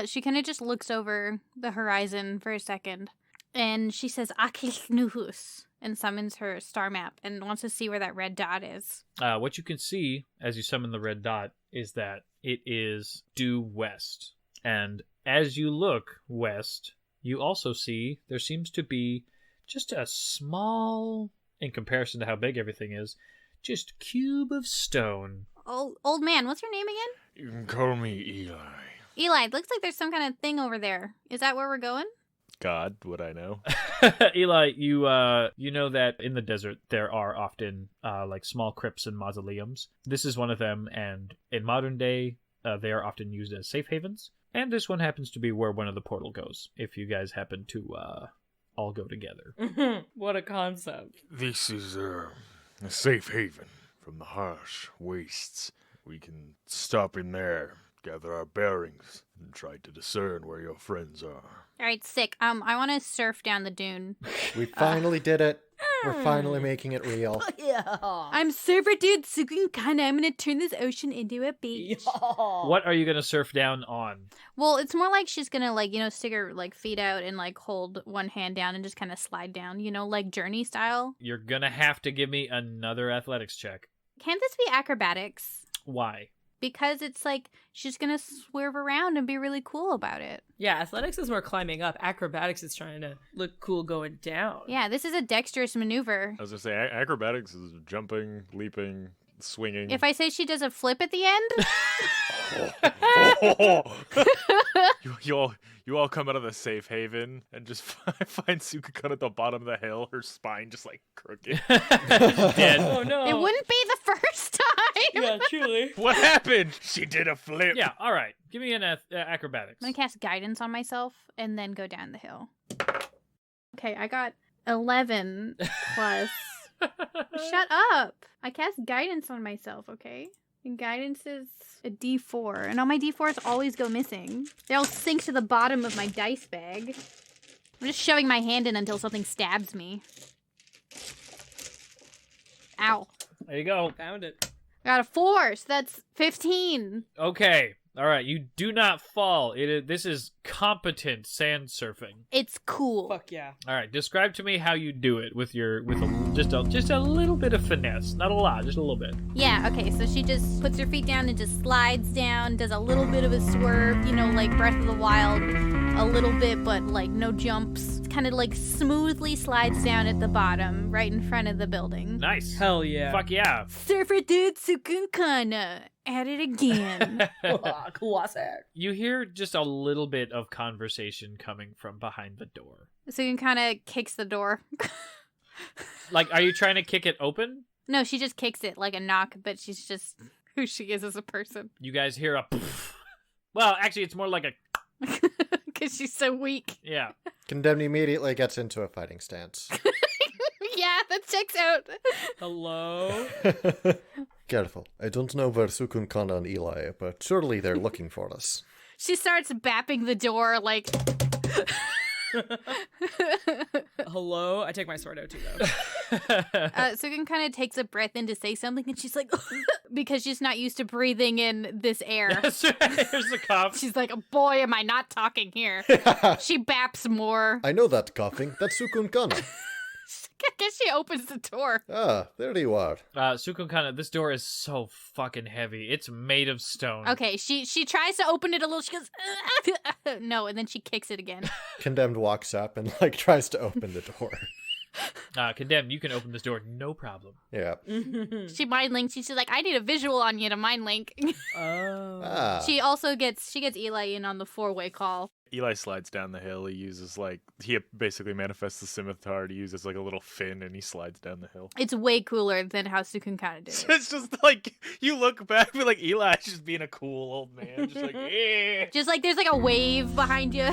She kind of just looks over the horizon for a second, and she says "Akilnuhus" and summons her star map and wants to see where that red dot is. What you can see as you summon the red dot is that it is due west. And as you look west, you also see there seems to be just a small, in comparison to how big everything is, just cube of stone. Old man, what's your name again? You can call me Eli. Eli, it looks like there's some kind of thing over there. Is that where we're going? God, would I know? Eli, you know that in the desert there are often like small crypts and mausoleums. This is one of them, and in modern day they are often used as safe havens. And this one happens to be where one of the portal goes, if you guys happen to all go together. What a concept. This is a safe haven from the harsh wastes. We can stop in there, gather our bearings, and try to discern where your friends are. All right, sick. I want to surf down the dune. We finally did it. We're finally making it real. Yeah. I'm surfer dude Cukunkana. I'm gonna turn this ocean into a beach. What are you going to surf down on? Well, it's more like she's gonna like, stick her like feet out and like hold one hand down and just kind of slide down, like Journey style. You're going to have to give me another athletics check. Can't this be acrobatics? Why? Because it's like she's gonna swerve around and be really cool about it. Yeah, athletics is more climbing up. Acrobatics is trying to look cool going down. Yeah, this is a dexterous maneuver. I was gonna say, acrobatics is jumping, leaping, swinging. If I say she does a flip at the end, you You all come out of the safe haven and just find Cukunkana at the bottom of the hill, her spine just like crooked. Dead. Oh no. It wouldn't be the first time. Yeah, truly. What happened? She did a flip. Yeah, all right. Give me an acrobatics. I'm gonna cast guidance on myself and then go down the hill. Okay, I got 11 plus. Shut up! I cast guidance on myself, okay? And guidance is a D4, and all my D4s always go missing. They all sink to the bottom of my dice bag. I'm just shoving my hand in until something stabs me. Ow. There you go. Found it. I got a 4, so that's 15. Okay. All right. You do not fall. This is competent sand surfing. It's cool. Fuck yeah. All right. Describe to me how you do it with just a little bit of finesse, not a lot, just a little bit. Yeah, okay, so she just puts her feet down and just slides down, does a little bit of a swerve, like Breath of the Wild, a little bit, but like no jumps. Kind of like smoothly slides down at the bottom, right in front of the building. Nice. Hell yeah. Fuck yeah. Surfer dude Cukunkana. At it again. Classic. You hear just a little bit of conversation coming from behind the door. Cukunkana kicks the door. Like, are you trying to kick it open? No, she just kicks it like a knock, but she's just who she is as a person. You guys hear a poof. Well, actually, it's more like a... Because she's so weak. Yeah. Condemned immediately gets into a fighting stance. Yeah, that checks out. Hello? Careful. I don't know where Cukunkana and Eli, but surely they're looking for us. She starts bapping the door like... Hello? I take my sword out too, though. Sukun kind of takes a breath in to say something, and she's like, because she's not used to breathing in this air. Here's the cough. She's like, boy, am I not talking here. She baps more. I know that coughing. That's Cukunkana. I guess she opens the door. Ah, there you are. Cukunkana, this door is so fucking heavy. It's made of stone. Okay, she tries to open it a little. She goes, no, and then she kicks it again. Condemned walks up and tries to open the door. Condemned, you can open this door, no problem. Yeah. She mind links. She's like, I need a visual on you to mind link. Oh. Ah. She also gets Eli in on the 4-way call. Eli slides down the hill. He uses he basically manifests the scimitar to use as like a little fin, and he slides down the hill. It's way cooler than how Sukun kind of did So it. it's just like you look back, but like Eli's just being a cool old man, just like eh. Just like there's like a wave behind you.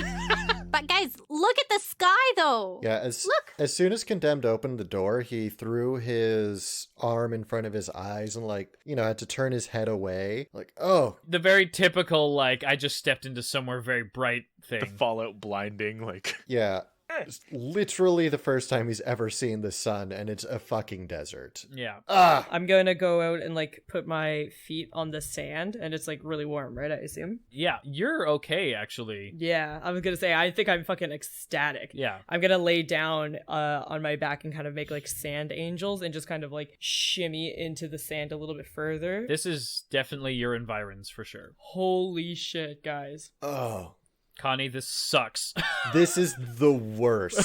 But guys, look at the sky though. Yeah, Look. as soon as Condemned opened the door, he threw his arm in front of his eyes and had to turn his head away. Like, oh. The very typical, I just stepped into somewhere very bright thing. The Fallout blinding, Yeah. It's literally the first time he's ever seen the sun, and it's a fucking desert. Yeah. Ah! I'm going to go out and put my feet on the sand, and it's really warm, right? I assume. Yeah, you're okay, actually. Yeah, I was going to say, I think I'm fucking ecstatic. Yeah. I'm going to lay down on my back and kind of make sand angels and just kind of shimmy into the sand a little bit further. This is definitely your environs for sure. Holy shit, guys. Oh. Connie, this sucks. This is the worst.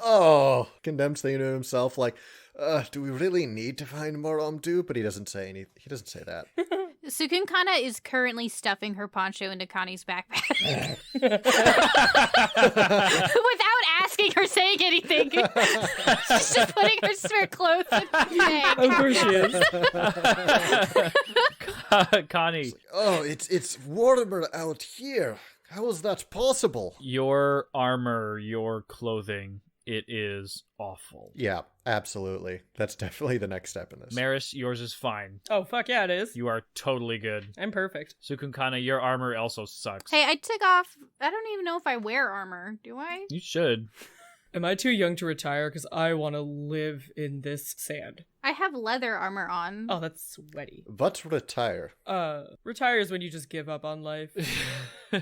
Oh. Condemned's thinking to himself, do we really need to find more Omdu? But he doesn't say anything. He doesn't say that. Sukunkana is currently stuffing her poncho into Connie's backpack. Without asking or saying anything. She's just putting her clothes in her bag. Of course she is. Connie. Oh, it's warmer out here. How is that possible? Your armor, your clothing, it is awful. Yeah, absolutely. That's definitely the next step in this. Meris, yours is fine. Oh, fuck yeah, it is. You are totally good. I'm perfect. Sukunkana, your armor also sucks. Hey, I took off. I don't even know if I wear armor. Do I? You should. Am I too young to retire? Because I want to live in this sand. I have leather armor on. Oh, that's sweaty. But retire. Retire is when you just give up on life.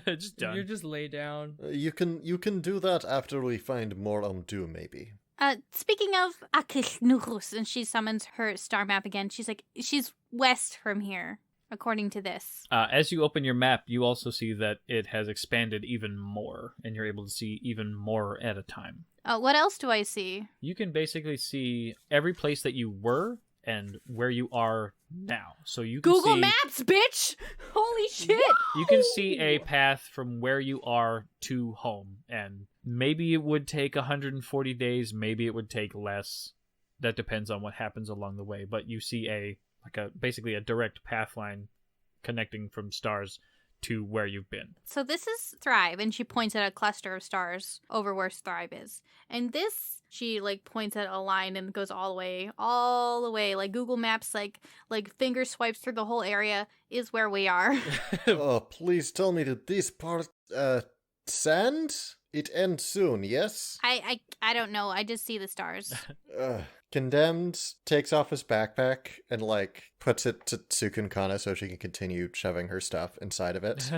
Just done. You just lay down. You can do that after we find more Omdu, maybe. Speaking of Akisnuchus, and she summons her star map again. She's like, she's west from here, according to this. As you open your map, you also see that it has expanded even more, and you're able to see even more at a time. What else do I see? You can basically see every place that you were and where you are now. So you can Google see... Maps, bitch! Holy shit. You can see a path from where you are to home, and maybe it would take 140 days, maybe it would take less. That depends on what happens along the way, but you see basically a direct path line connecting from stars to where you've been. So this is Thrive, and she points at a cluster of stars over where Thrive is. And this, she like points at a line and goes all the way, like Google Maps, like finger swipes through the whole area, is where we are. Oh, please tell me that this part, sand? It ends soon, yes? I don't know. I just see the stars. Condemned takes off his backpack and, like, puts it to Cukunkana so she can continue shoving her stuff inside of it.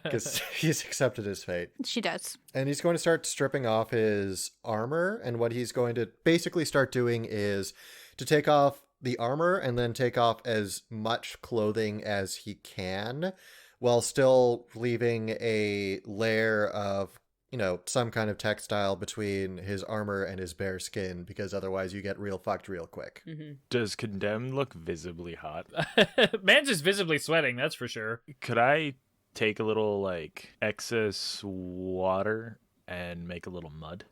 Because he's accepted his fate. She does. And he's going to start stripping off his armor. And what he's going to basically start doing is to take off the armor and then take off as much clothing as he can, while still leaving a layer of, you know, some kind of textile between his armor and his bare skin, because otherwise you get real fucked real quick. Mm-hmm. Does Condemned look visibly hot? Man's just visibly sweating, that's for sure. Could I take a little, like, excess water and make a little mud?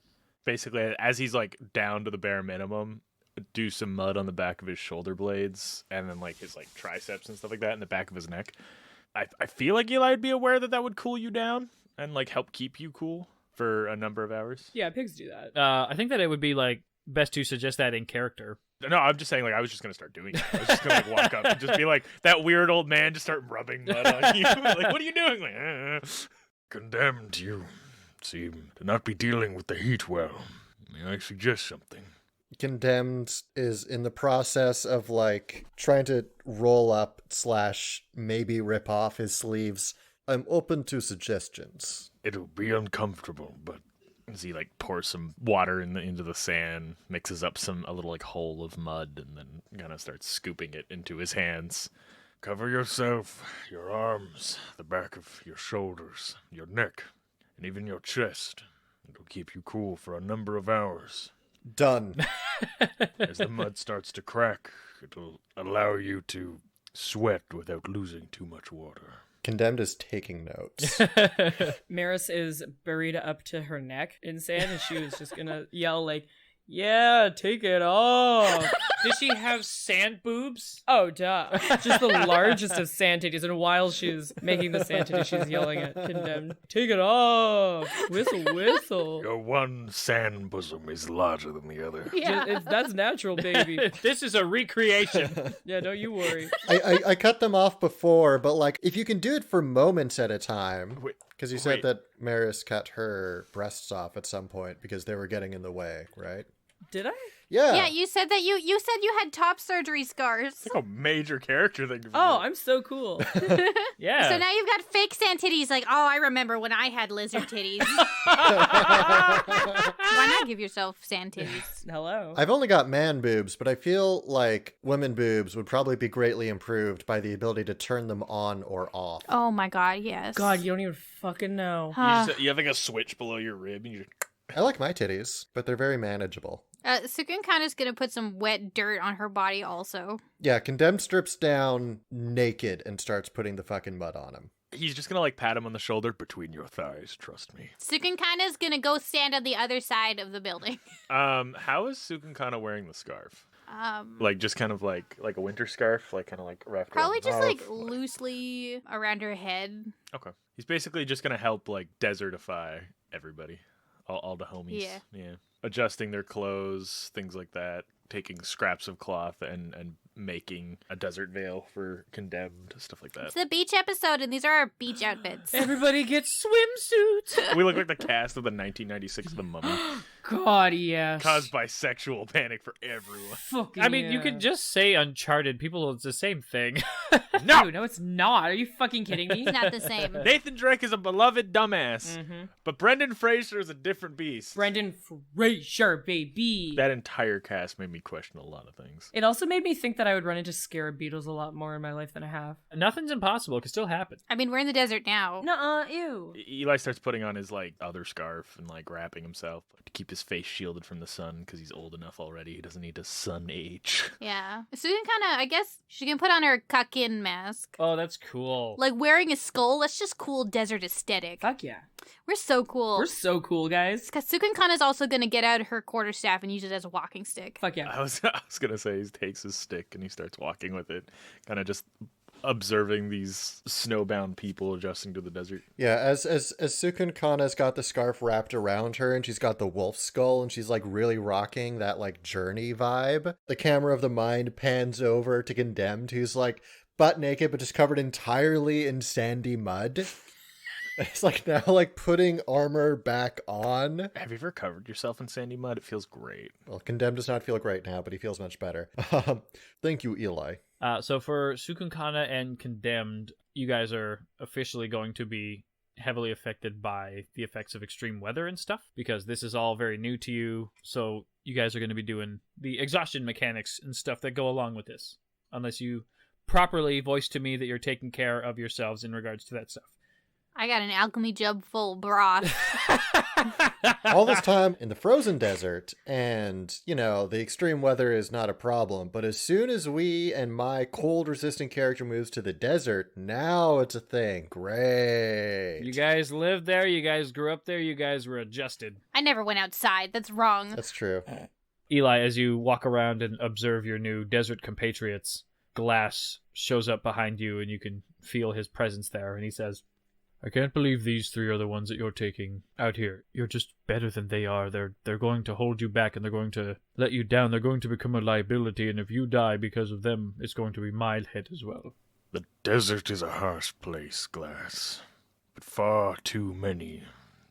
Basically, as he's, like, down to the bare minimum, do some mud on the back of his shoulder blades and then, like, his, like, triceps and stuff like that in the back of his neck. I feel like Eli would be aware that would cool you down and, like, help keep you cool for a number of hours. Yeah, pigs do that. I think that it would be, like, best to suggest that in character. No, I'm just saying, like, I was just going to start doing it. I was just going to, like, walk up and just be like, that weird old man, just start rubbing mud on you. Like, what are you doing? Like, Condemned, you seem to not be dealing with the heat well. May I suggest something? Condemned is in the process of, like, trying to roll up / maybe rip off his sleeves. I'm open to suggestions. It'll be uncomfortable, but as he, like, pours some water into the sand, mixes up a little, like, hole of mud, and then kind of starts scooping it into his hands. cover yourself, your arms, the back of your shoulders, your neck, and even your chest. It'll keep you cool for a number of hours. Done. As the mud starts to crack, it'll allow you to sweat without losing too much water. Condemned is taking notes. Meris is buried up to her neck in sand, and she was just gonna yell like, "Yeah, take it off." Does she have sand boobs? Oh, duh. Just the largest of sand titties, and while she's making the sand titty, she's yelling at Condemned, "Take it off! Whistle, whistle!" Your one sand bosom is larger than the other. Yeah. That's natural, baby. This is a recreation. Yeah, don't you worry. I cut them off before, but like if you can do it for moments at a time, because you said wait. that Meris cut her breasts off at some point because they were getting in the way, right? Did I? Yeah. Yeah, you said that you said you had top surgery scars. It's like a major character thing. Oh, I'm so cool. Yeah. So now you've got fake sand titties. Like, oh, I remember when I had lizard titties. Why not give yourself sand titties? Hello. I've only got man boobs, but I feel like women boobs would probably be greatly improved by the ability to turn them on or off. Oh my god, yes. God, you don't even fucking know. You have like a switch below your rib, and you just... I like my titties, but they're very manageable. Cukunkana's gonna put some wet dirt on her body also. Yeah, Condemned strips down naked and starts putting the fucking mud on him. He's just gonna like pat him on the shoulder. Between your thighs, trust me. Cukunkana's gonna go stand on the other side of the building. How is Cukunkana wearing the scarf? Like just kind of like a winter scarf, like kind of like wrapped Probably around. just like loosely around her head. Okay. He's basically just gonna help like desertify everybody, all the homies. Yeah. Adjusting their clothes, things like that. Taking scraps of cloth and making a desert veil for Condemned, stuff like that. It's a beach episode, and these are our beach outfits. Everybody gets swimsuits. We look like the cast of the 1996 The Mummy, God, yes. caused by sexual panic for everyone. Fucking I mean, you yeah. could just say Uncharted. People, it's the same thing. No! Dude, no, it's not. Are you fucking kidding me? It's not the same. Nathan Drake is a beloved dumbass, Mm-hmm. but Brendan Fraser is a different beast. Brendan Fraser, baby. That entire cast made me question a lot of things. It also made me think that I would run into scarab beetles a lot more in my life than I have. Nothing's impossible. It could still happen. I mean, we're in the desert now. Nuh-uh, ew. Eli starts putting on his like other scarf and like wrapping himself to keep his face shielded from the sun because he's old enough already. He doesn't need to sun age. Yeah. So you can kind of, I guess, she can put on her Cukunkana mask. Oh, that's cool. Like wearing a skull, that's just cool desert aesthetic. Fuck yeah. We're so cool. We're so cool, guys. Because Cukunkana is also going to get out her quarterstaff and use it as a walking stick. Fuck yeah. I was gonna say he takes his stick and he starts walking with it, kind of just observing these snowbound people adjusting to the desert. Yeah, as Cukunkana's got the scarf wrapped around her and she's got the wolf skull and she's like really rocking that like journey vibe. The camera of the mind pans over to Condemned, who's like butt naked but just covered entirely in sandy mud. It's like now like putting armor back on. Have you ever covered yourself in sandy mud? It feels great. Well, Condemned does not feel great now, but he feels much better. Thank you, Eli. So for Cukunkana and Condemned, you guys are officially going to be heavily affected by the effects of extreme weather and stuff, because this is all very new to you. So you guys are going to be doing the exhaustion mechanics and stuff that go along with this, unless you properly voice to me that you're taking care of yourselves in regards to that stuff. I got an alchemy jug full of broth. All this time in the frozen desert, and, you know, the extreme weather is not a problem, but as soon as we and my cold-resistant character moves to the desert, now it's a thing. Great. You guys lived there, you guys grew up there, you guys were adjusted. I never went outside. That's wrong. That's true. Eli, as you walk around and observe your new desert compatriots, Glass shows up behind you and you can feel his presence there, and he says, I can't believe these three are the ones that you're taking out here. You're just better than they are. They're going to hold you back and they're going to let you down. They're going to become a liability, and if you die because of them, it's going to be my head as well. The desert is a harsh place, Glass, but far too many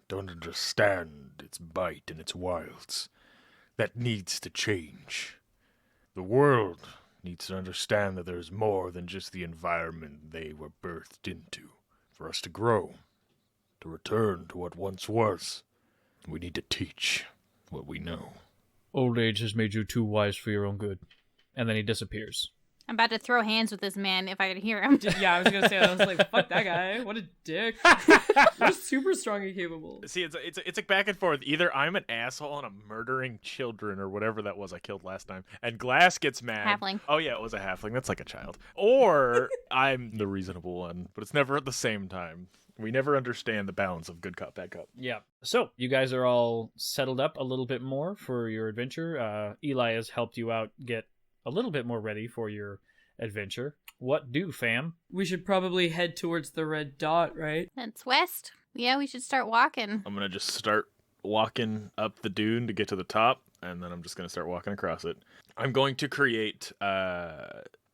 don't understand its bite and its wilds. That needs to change. The world needs to understand that there's more than just the environment they were birthed into. For us to grow, to return to what once was, we need to teach what we know. Old age has made you too wise for your own good. And then he disappears. I'm about to throw hands with this man if I could hear him. Yeah, I was gonna say, I was like, fuck that guy. What a dick. We're super strong and capable. See, it's like back and forth. Either I'm an asshole and I'm murdering children or whatever that was I killed last time, and Glass gets mad. Halfling. Oh yeah, it was a halfling. That's like a child. Or I'm the reasonable one, but it's never at the same time. We never understand the balance of good cop, bad cop. Yeah. So, you guys are all settled up a little bit more for your adventure. Eli has helped you out get a little bit more ready for your adventure. What do, fam? We should probably head towards the red dot, right? That's west. Yeah, we should start walking. I'm gonna just start walking up the dune to get to the top, and then I'm just gonna start walking across it. I'm going to create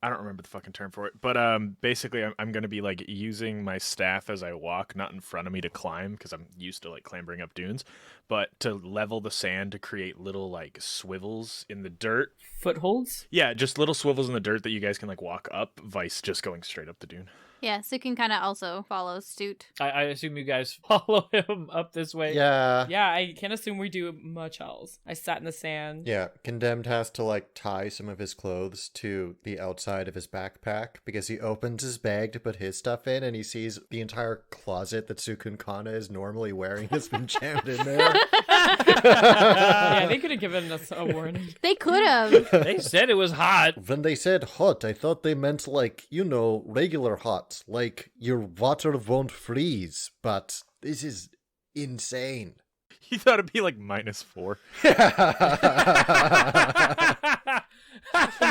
I don't remember the fucking term for it, but basically I'm going to be like using my staff as I walk, not in front of me to climb, because I'm used to like clambering up dunes, but to level the sand to create little like swivels in the dirt. Footholds? Yeah, just little swivels in the dirt that you guys can like walk up, vice just going straight up the dune. Yeah, Cukunkana also follows suit. I assume you guys follow him up this way. Yeah. Yeah, I can't assume we do much else. I sat in the sand. Yeah, Condemned has to like tie some of his clothes to the outside of his backpack because he opens his bag to put his stuff in and he sees the entire closet that Cukunkana is normally wearing has been jammed in there. Yeah, they could have given us a warning. They could have. They said it was hot. When they said hot, I thought they meant like, you know, regular hot. Like your water won't freeze, but this is insane. You thought it'd be like -4.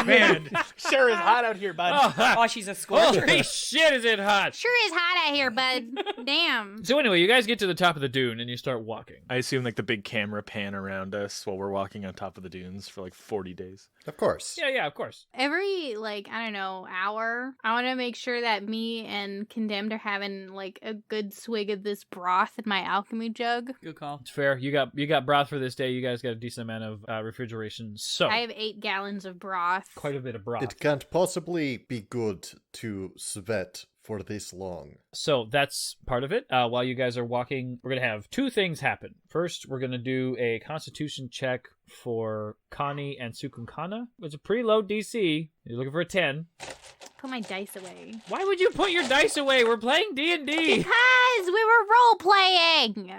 Man, sure is hot out here, bud. Oh, she's a scorcher. Holy shit, is it hot? Sure is hot out here, bud. Damn. So anyway, you guys get to the top of the dune and you start walking. I assume like the big camera pan around us while we're walking on top of the dunes for like 40 days. Of course. Yeah, of course. Every, like, I don't know, hour, I want to make sure that me and Condemned are having, like, a good swig of this broth in my alchemy jug. Good call. It's fair. You got broth for this day. You guys got a decent amount of refrigeration. So I have 8 gallons of broth. quite a bit of broth. It can't possibly be good to sweat for this long. So that's part of it. While you guys are walking, we're going to have 2 things happen. First, we're going to do a constitution check for Connie and Cukunkana. It's a pretty low DC. You're looking for a 10. Put my dice away. Why would you put your dice away? We're playing D&D. Because we were role playing.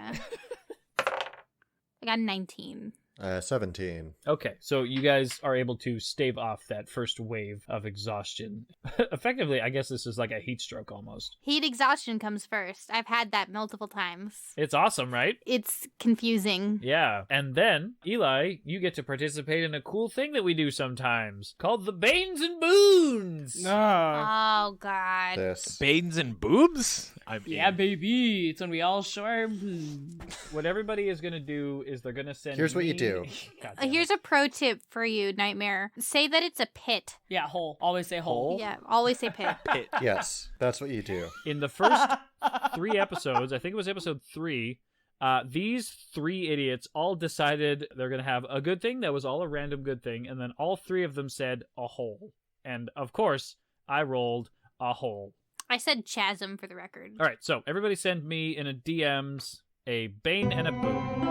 I got 19. 17. Okay, so you guys are able to stave off that first wave of exhaustion. Effectively, I guess this is like a heat stroke almost. Heat exhaustion comes first. I've had that multiple times. It's awesome, right? It's confusing. Yeah. And then, Eli, you get to participate in a cool thing that we do sometimes called the Banes and Boons. Oh, God. This. Banes and boobs? Yeah, baby. It's when we all show our boobs. What everybody is going to do is they're going to send Here's what you me- do. God damn it. Here's a pro tip for you, Nightmare. Say that it's a pit. Yeah, hole. Always say hole. Hole? Yeah, always say pit. Pit. Yes, that's what you do. In the first 3 episodes, I think it was episode 3, these 3 idiots all decided they're going to have a good thing that was all a random good thing, and then all 3 of them said a hole. And, of course, I rolled a hole. I said chasm for the record. All right, so everybody send me in a DMs a Bane and a Boon.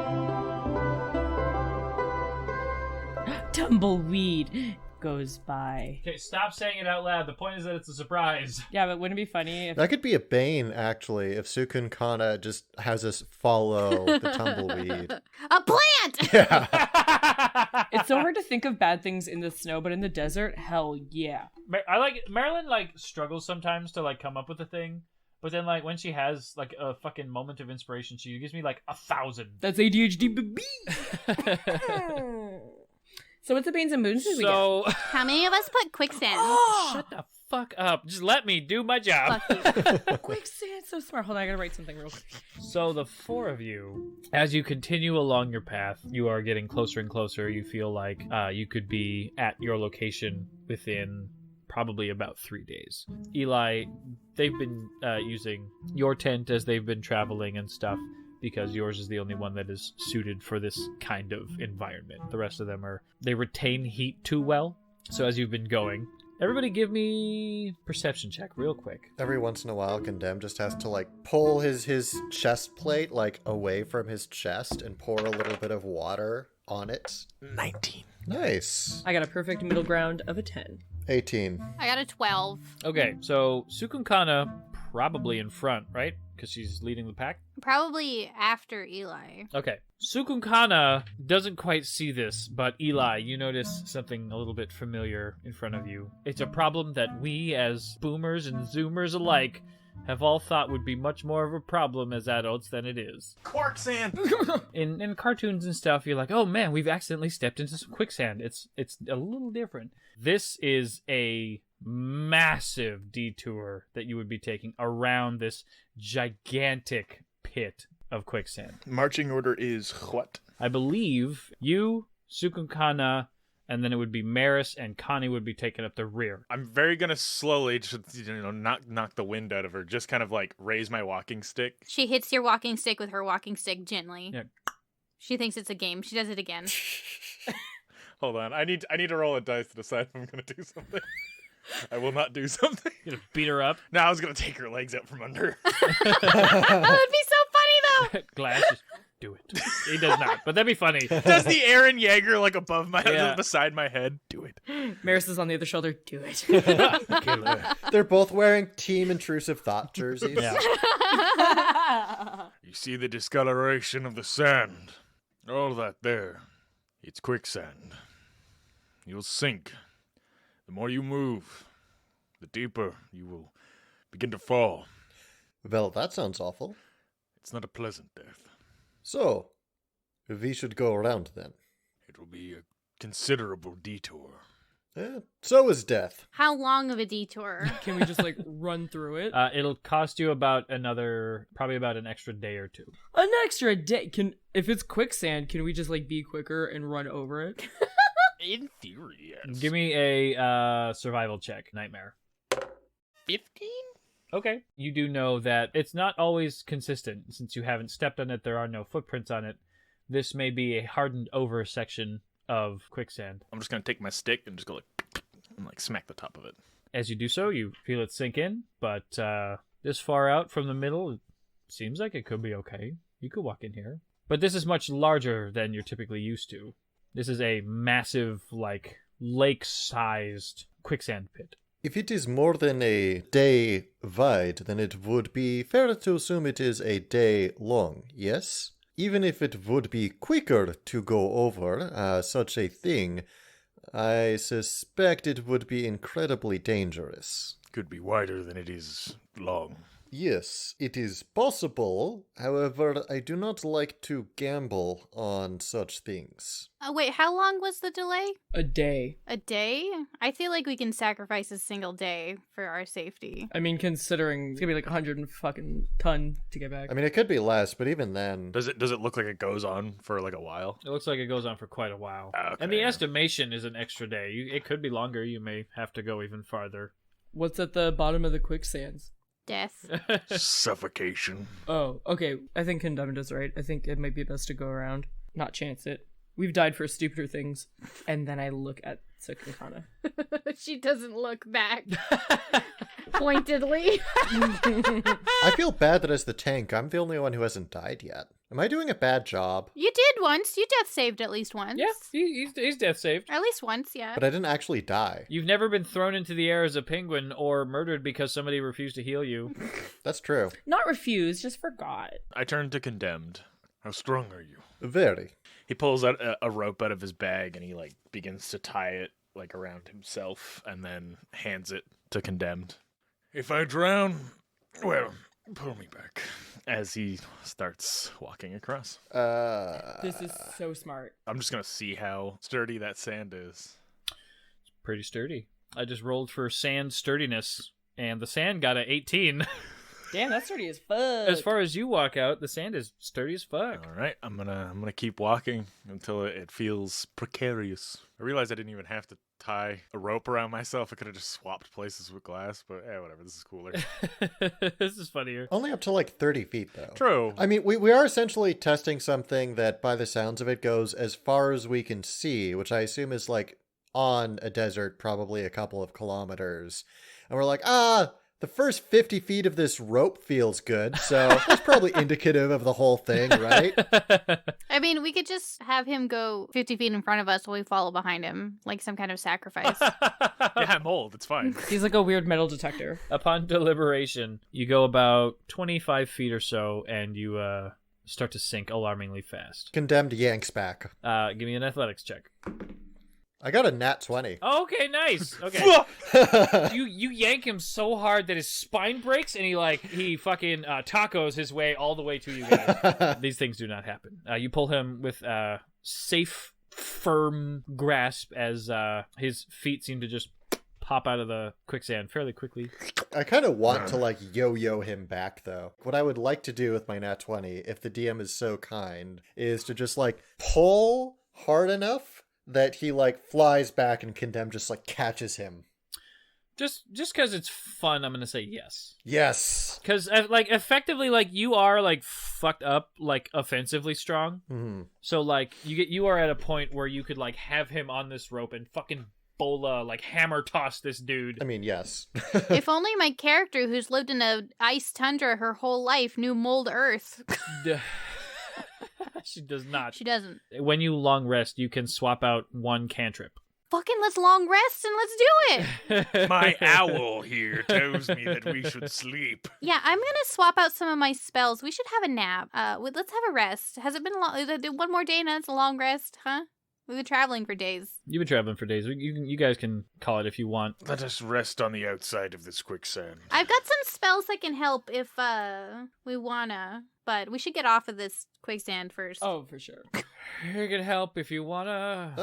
Tumbleweed goes by. Okay, stop saying it out loud. The point is that it's a surprise. Yeah, but wouldn't it be funny if That could be a bane, actually, if Cukunkana just has us follow the tumbleweed. A plant! Yeah. it's so hard to think of bad things in the snow, but in the desert, hell yeah. I like Marilyn struggles sometimes to come up with a thing, but then when she has a fucking moment of inspiration, she gives me 1,000. That's ADHD, baby. So what's the Banes and Boons we get? So How many of us put quicksand? shut the fuck up. Just let me do my job. Fuck you. Quicksand, so smart. Hold on, I gotta write something real quick. So the 4 of you, as you continue along your path, you are getting closer and closer. You feel like you could be at your location within probably about 3 days. Eli, they've been using your tent as they've been traveling and stuff, because yours is the only one that is suited for this kind of environment. The rest of them they retain heat too well. So as you've been going, everybody give me perception check real quick. Every once in a while, Condemned just has to pull his chest plate away from his chest and pour a little bit of water on it. 19. Nice. I got a perfect middle ground of a 10. 18. I got a 12. Okay, so Cukunkana probably in front, right? Because she's leading the pack? Probably after Eli. Okay. Cukunkana doesn't quite see this, but Eli, you notice something a little bit familiar in front of you. It's a problem that we, as boomers and zoomers alike, have all thought would be much more of a problem as adults than it is. Quarksand! In cartoons and stuff, you're like, oh man, we've accidentally stepped into some quicksand. It's a little different. This is a massive detour that you would be taking around this gigantic pit of quicksand. Marching order is what? I believe you, Cukunkana, and then it would be Meris and Connie would be taking up the rear. I'm very gonna slowly just, knock the wind out of her. Just kind of raise my walking stick. She hits your walking stick with her walking stick gently. Yeah. She thinks it's a game. She does it again. Hold on, I need to roll a dice to decide if I'm gonna do something. I will not do something. You gonna beat her up? No, I was gonna take her legs out from under. That would be so funny, though. Glass, just do it. He does not, but that'd be funny. Does the Aaron Yeager above my Yeah. beside my head? Do it. Maris is on the other shoulder. Do it. Kill her. They're both wearing Team Intrusive Thought jerseys. Yeah. You see the discoloration of the sand. All that there. It's quicksand. You'll sink. The more you move, the deeper you will begin to fall. Well, that sounds awful. It's not a pleasant death. So, we should go around then. It will be a considerable detour. So is death. How long of a detour? Can we just run through it? It'll cost you probably about an extra day or 2. An extra day. If it's quicksand, can we just be quicker and run over it? In theory, yes. Give me a survival check, Nightmare. 15? Okay. You do know that it's not always consistent. Since you haven't stepped on it, there are no footprints on it. This may be a hardened over section of quicksand. I'm just gonna take my stick and just go and smack the top of it. As you do so, you feel it sink in, but this far out from the middle, it seems like it could be okay. You could walk in here. But this is much larger than you're typically used to. This is a massive, like, lake-sized quicksand pit. If it is more than a day wide, then it would be fair to assume it is a day long, yes? Even if it would be quicker to go over such a thing, I suspect it would be incredibly dangerous. Could be wider than it is long. Yes, it is possible. However, I do not like to gamble on such things. Wait, how long was the delay? A day. A day? I feel like we can sacrifice a single day for our safety. I mean, considering it's gonna be like 100 and fucking ton to get back. I mean, it could be less, but even then... Does it look like it goes on for like a while? It looks like it goes on for quite a while. Okay. And the estimation is an extra day. It could be longer. You may have to go even farther. What's at the bottom of the quicksands? Death. Suffocation. Oh, okay. I think Condemned is right. I think it might be best to go around, not chance it. We've died for stupider things. And then I look at Cukunkana. She doesn't look back. Pointedly. I feel bad that as the tank, I'm the only one who hasn't died yet. Am I doing a bad job? You did once. You death saved at least once. Yeah, he's death saved. Or at least once, yeah. But I didn't actually die. You've never been thrown into the air as a penguin or murdered because somebody refused to heal you. That's true. Not refused, just forgot. I turn to Condemned. How strong are you? Very. He pulls out a rope out of his bag and he like begins to tie it like around himself and then hands it to Condemned. If I drown, well, pull me back. As he starts walking across. This is so smart. I'm just gonna see how sturdy that sand is. It's pretty sturdy. I just rolled for sand sturdiness, and the sand got a 18. Damn, that's sturdy as fuck. As far as you walk out, the sand is sturdy as fuck. All right, I'm gonna keep walking until it feels precarious. I realized I didn't even have to tie a rope around myself. I could have just swapped places with glass, but whatever. This is cooler. This is funnier. Only up to like 30 feet, though. True. I mean, we are essentially testing something that, by the sounds of it, goes as far as we can see, which I assume is like on a desert, probably a couple of kilometers. And we're like, the first 50 feet of this rope feels good, so that's probably indicative of the whole thing, right? I mean, we could just have him go 50 feet in front of us while we follow behind him, like some kind of sacrifice. Yeah, I'm old. It's fine. He's like a weird metal detector. Upon deliberation, you go about 25 feet or so, and you start to sink alarmingly fast. Condemned yanks back. Give me an athletics check. I got a nat 20. Oh, okay, nice. Okay. you yank him so hard that his spine breaks, and he fucking tacos his way all the way to you guys. These things do not happen. You pull him with safe, firm grasp as his feet seem to just pop out of the quicksand fairly quickly. I kind of want to like yo-yo him back, though. What I would like to do with my nat 20, if the DM is so kind, is to just like pull hard enough that he like flies back and Condemned just like catches him. Just because it's fun, I'm gonna say yes. Yes. Because like effectively, like you are like fucked up, like offensively strong. Mm-hmm. So like you are at a point where you could like have him on this rope and fucking bola like hammer toss this dude. I mean, yes. If only my character, who's lived in a ice tundra her whole life, knew mold earth. She does not. She doesn't. When you long rest, you can swap out one cantrip. Fucking let's long rest and let's do it. My owl here tells me that we should sleep. Yeah, I'm gonna swap out some of my spells. We should have a nap. Let's have a rest. Has it been one more day and that's a long rest, huh? We've been traveling for days. You've been traveling for days. You guys can call it if you want. Let us rest on the outside of this quicksand. I've got some spells that can help if we wanna, but we should get off of this quicksand first. Oh, for sure. You can help if you wanna.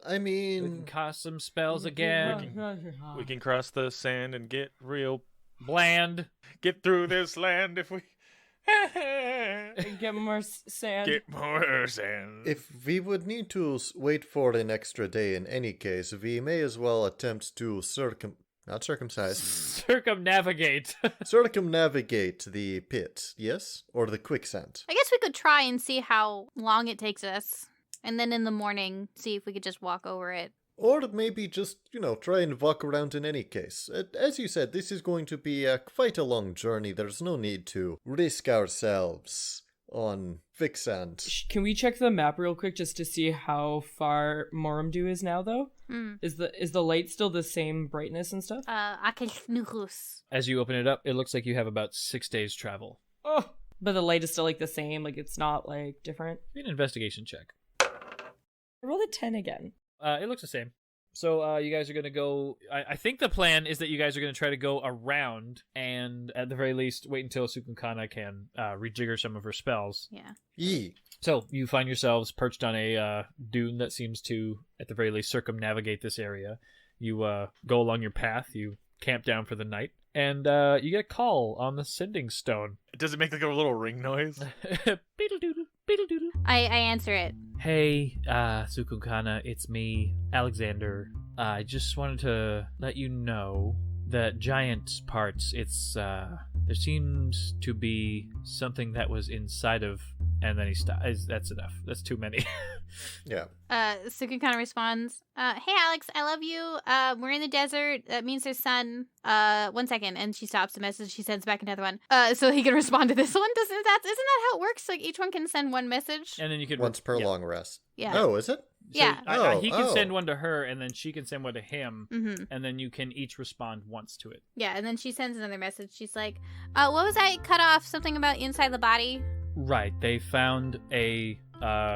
I We can mean, cast some spells again. We can cross the sand and get real Bland. Get through this land if we Get more sand. Get more sand. if we would need to wait for an extra day in any case, we may as well attempt to not circumcise, Circumnavigate. circumnavigate the pit, yes? Or the quicksand. I guess we could try and see how long it takes us, and then in the morning see if we could just walk over it. Or maybe just, try and walk around in any case. As you said, this is going to be quite a long journey. There's no need to risk ourselves on Vixent. Can we check the map real quick just to see how far Morumdu is now, though? Is the light still the same brightness and stuff? As you open it up, it looks like you have about 6 days travel. Oh, but the light is still like the same. Like it's not like different. Give me an investigation check. I rolled a 10 again. It looks the same. So you guys are going to go... I think the plan is that you guys are going to try to go around and, at the very least, wait until Cukunkana can rejigger some of her spells. Yeah. Yee. So you find yourselves perched on a dune that seems to, at the very least, circumnavigate this area. You go along your path. You camp down for the night. And you get a call on the sending stone. Does it make like a little ring noise? Beetle-doodle, beetle-doodle. I answer it. Hey, Cukunkana, it's me, Alexander. I just wanted to let you know that giant parts, it's, there seems to be something that was inside of, and then he stops. That's enough. That's too many. Yeah. Cukunkana responds, hey Alex, I love you. We're in the desert. That means there's sun. 1 second. And she stops the message. She sends back another one. So he can respond to this one. Isn't that how it works? Like each one can send one message? And then you can... Once per long rest. Yeah. Oh, is it? So, Yeah. he can send one to her, and then she can send one to him, Mm-hmm. and then you can each respond once to it. Yeah, and then she sends another message. She's like, what was I cut off? Something about inside the body? Right. They found a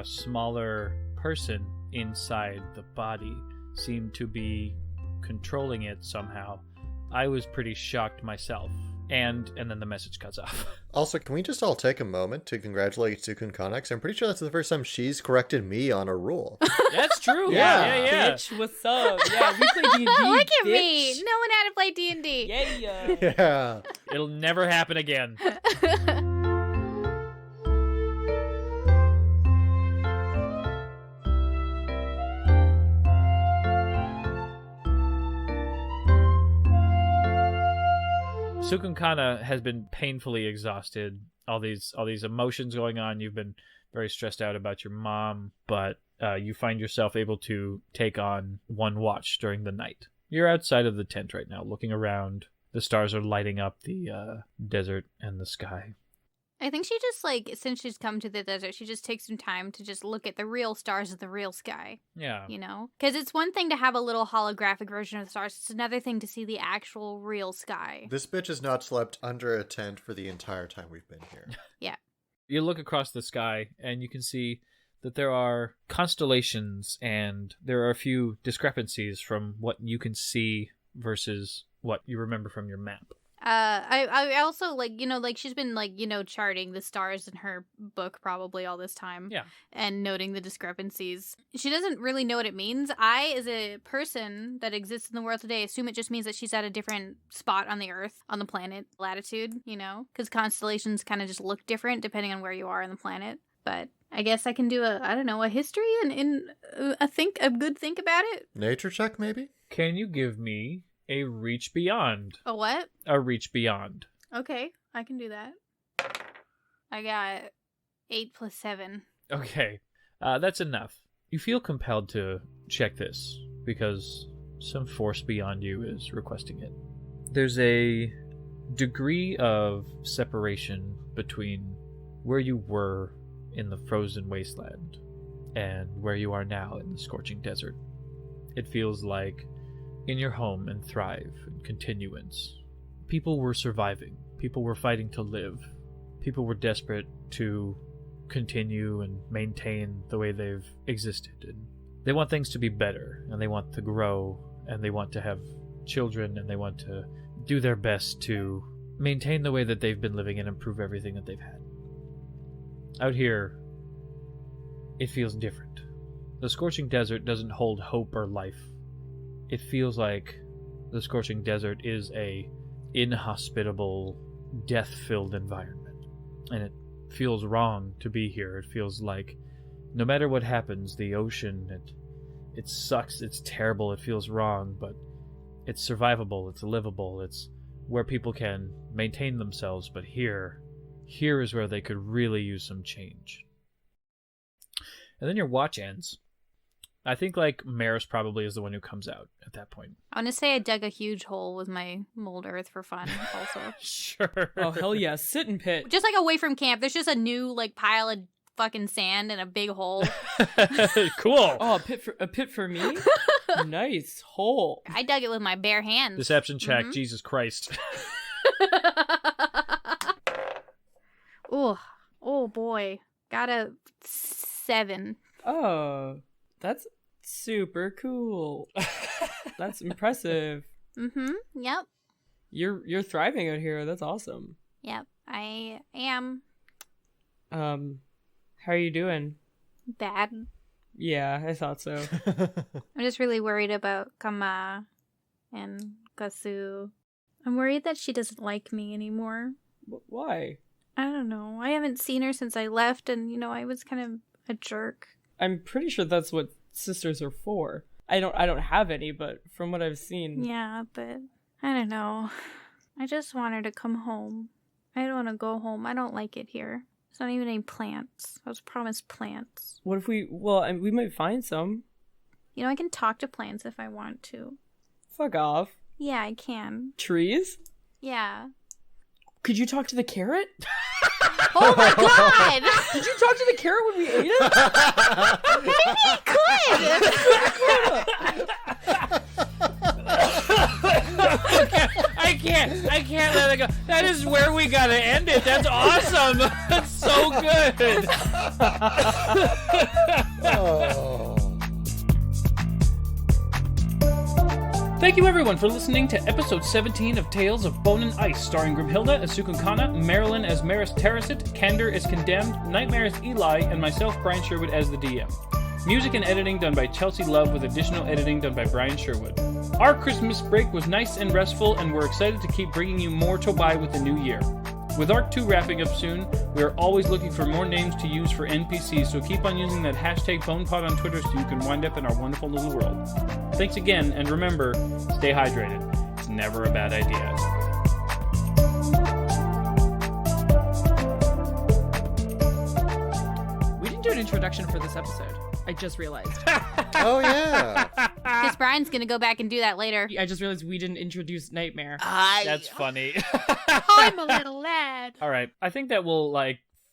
smaller person inside the body. Seemed to be controlling it somehow. I was pretty shocked myself. And then the message cuts off. Also, can we just all take a moment to congratulate Cukunkana? Because I'm pretty sure that's the first time she's corrected me on a rule. That's true. Yeah. Bitch, what's up? Yeah, we play D&D, Look at bitch. me. No one had to play D&D. Yeah. Yeah. It'll never happen again. Cukunkana has been painfully exhausted. All these emotions going on. You've been very stressed out about your mom, but you find yourself able to take on one watch during the night. You're outside of the tent right now, looking around. The stars are lighting up the desert and the sky. I think she just, since she's come to the desert, she just takes some time to just look at the real stars of the real sky. Yeah. You know? Because it's one thing to have a little holographic version of the stars. It's another thing to see the actual real sky. This bitch has not slept under a tent for the entire time we've been here. Yeah. You look across the sky, and you can see that there are constellations, and there are a few discrepancies from what you can see versus what you remember from your map. I also, she's been, charting the stars in her book probably all this time. Yeah. And noting the discrepancies. She doesn't really know what it means. I, as a person that exists in the world today, assume it just means that she's at a different spot on the Earth, on the planet, latitude, because constellations kind of just look different depending on where you are on the planet. But I guess I can do a history and a good think about it. Nature check, maybe? Can you give me a reach beyond? A what? A reach beyond. Okay, I can do that. I got 8 + 7. Okay, that's enough. You feel compelled to check this because some force beyond you is requesting it. There's a degree of separation between where you were in the frozen wasteland and where you are now in the scorching desert. It feels like in your home and thrive and continuance. People were surviving. People were fighting to live. People were desperate to continue and maintain the way they've existed. And they want things to be better, and they want to grow, and they want to have children, and they want to do their best to maintain the way that they've been living and improve everything that they've had. Out here, it feels different. The scorching desert doesn't hold hope or life. It feels like the scorching desert is a inhospitable, death-filled environment. And it feels wrong to be here. It feels like no matter what happens, the ocean, it sucks, it's terrible, it feels wrong, but it's survivable, it's livable, it's where people can maintain themselves, but here is where they could really use some change. And then your watch ends, I think like Meris probably is the one who comes out at that point. I want to say I dug a huge hole with my mold earth for fun also. Sure. Oh, hell yeah. Sit and pit. Just like away from camp, there's just a new like pile of fucking sand and a big hole. Cool. Oh, a pit for me? Nice hole. I dug it with my bare hands. Deception check. Jesus Christ. Oh boy. Got a 7. Oh, that's super cool. That's impressive. Yep. You're thriving out here. That's awesome. Yep. I am How are you doing? bad. Yeah, I thought so. I'm just really worried about Kama and Kasu. I'm worried that she doesn't like me anymore. Why? I don't know. I haven't seen her since I left, and, you know, I was kind of a jerk. I'm pretty sure that's what sisters are for. I don't have any, but from what I've seen. Yeah, but I don't know. I just want her to come home. I don't want to go home. I don't like it here. There's not even any plants. I was promised plants. What if we might find some. You know, I can talk to plants if I want to. Fuck off. Yeah, I can. Trees? Yeah. Could you talk to the carrot? Oh my god! Did you talk to the carrot when we ate it? Maybe I could! I can't let it go. That is where we gotta end it. That's awesome. That's so good. Oh. Thank you everyone for listening to episode 17 of Tales of Bone and Ice, starring Grimhilde as Cukunkana, Marilyn as Meris Terracit, Candor as Condemned, Nightmare as Eli, and myself, Brian Sherwood, as the DM. Music and editing done by Chelsea Love, with additional editing done by Brian Sherwood. Our Christmas break was nice and restful, and we're excited to keep bringing you more Tobai with the new year. With Arc 2 wrapping up soon, we are always looking for more names to use for NPCs, so keep on using that hashtag BonePod on Twitter so you can wind up in our wonderful little world. Thanks again, and remember, stay hydrated. It's never a bad idea. We didn't do an introduction for this episode. I just realized. Oh, yeah. Because Brian's gonna go back and do that later. I just realized we didn't introduce Nightmare. That's funny. I'm a little lad. All right, I think that we'll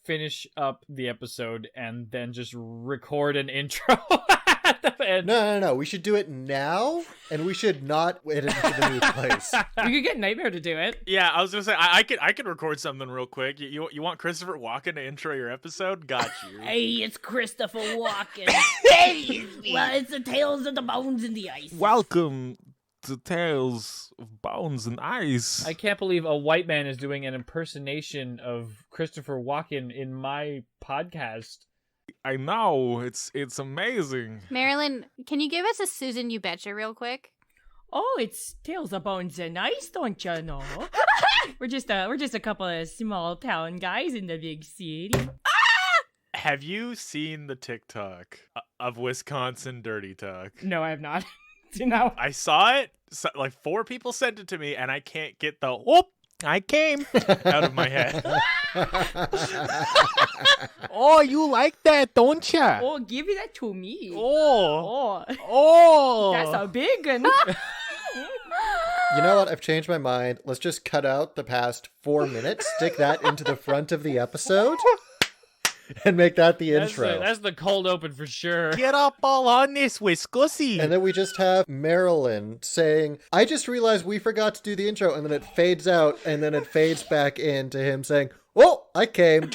finish up the episode and then just record an intro. And No. We should do it now, and we should not edit into the new place. We could get Nightmare to do it. Yeah, I was gonna say I could record something real quick. You want Christopher Walken to intro your episode? Got you. Hey, it's Christopher Walken. Well, it's the Tales of the Bones and the Ice. Welcome to Tales of Bones and Ice. I can't believe a white man is doing an impersonation of Christopher Walken in my podcast. I know, it's amazing. Marilyn, can you give us a Susan You Betcha real quick? Oh, it's Tales of Bones and Ice, don't you know? we're just a couple of small town guys in the big city. Have you seen the TikTok of Wisconsin Dirty Talk? No, I have not. No. I saw it. Like 4 people sent it to me, and I can't get the "whoop, I came" out of my head. Oh, you like that, don't ya? Oh, give that to me. Oh, That's a big one. You know what? I've changed my mind. Let's just cut out the past 4 minutes, stick that into the front of the episode, and make that the intro. That's the cold open for sure. get up all on this, Wisconsin. And then we just have Marilyn saying, I just realized we forgot to do the intro, and then it fades out, and then it fades back into him saying, oh, I came.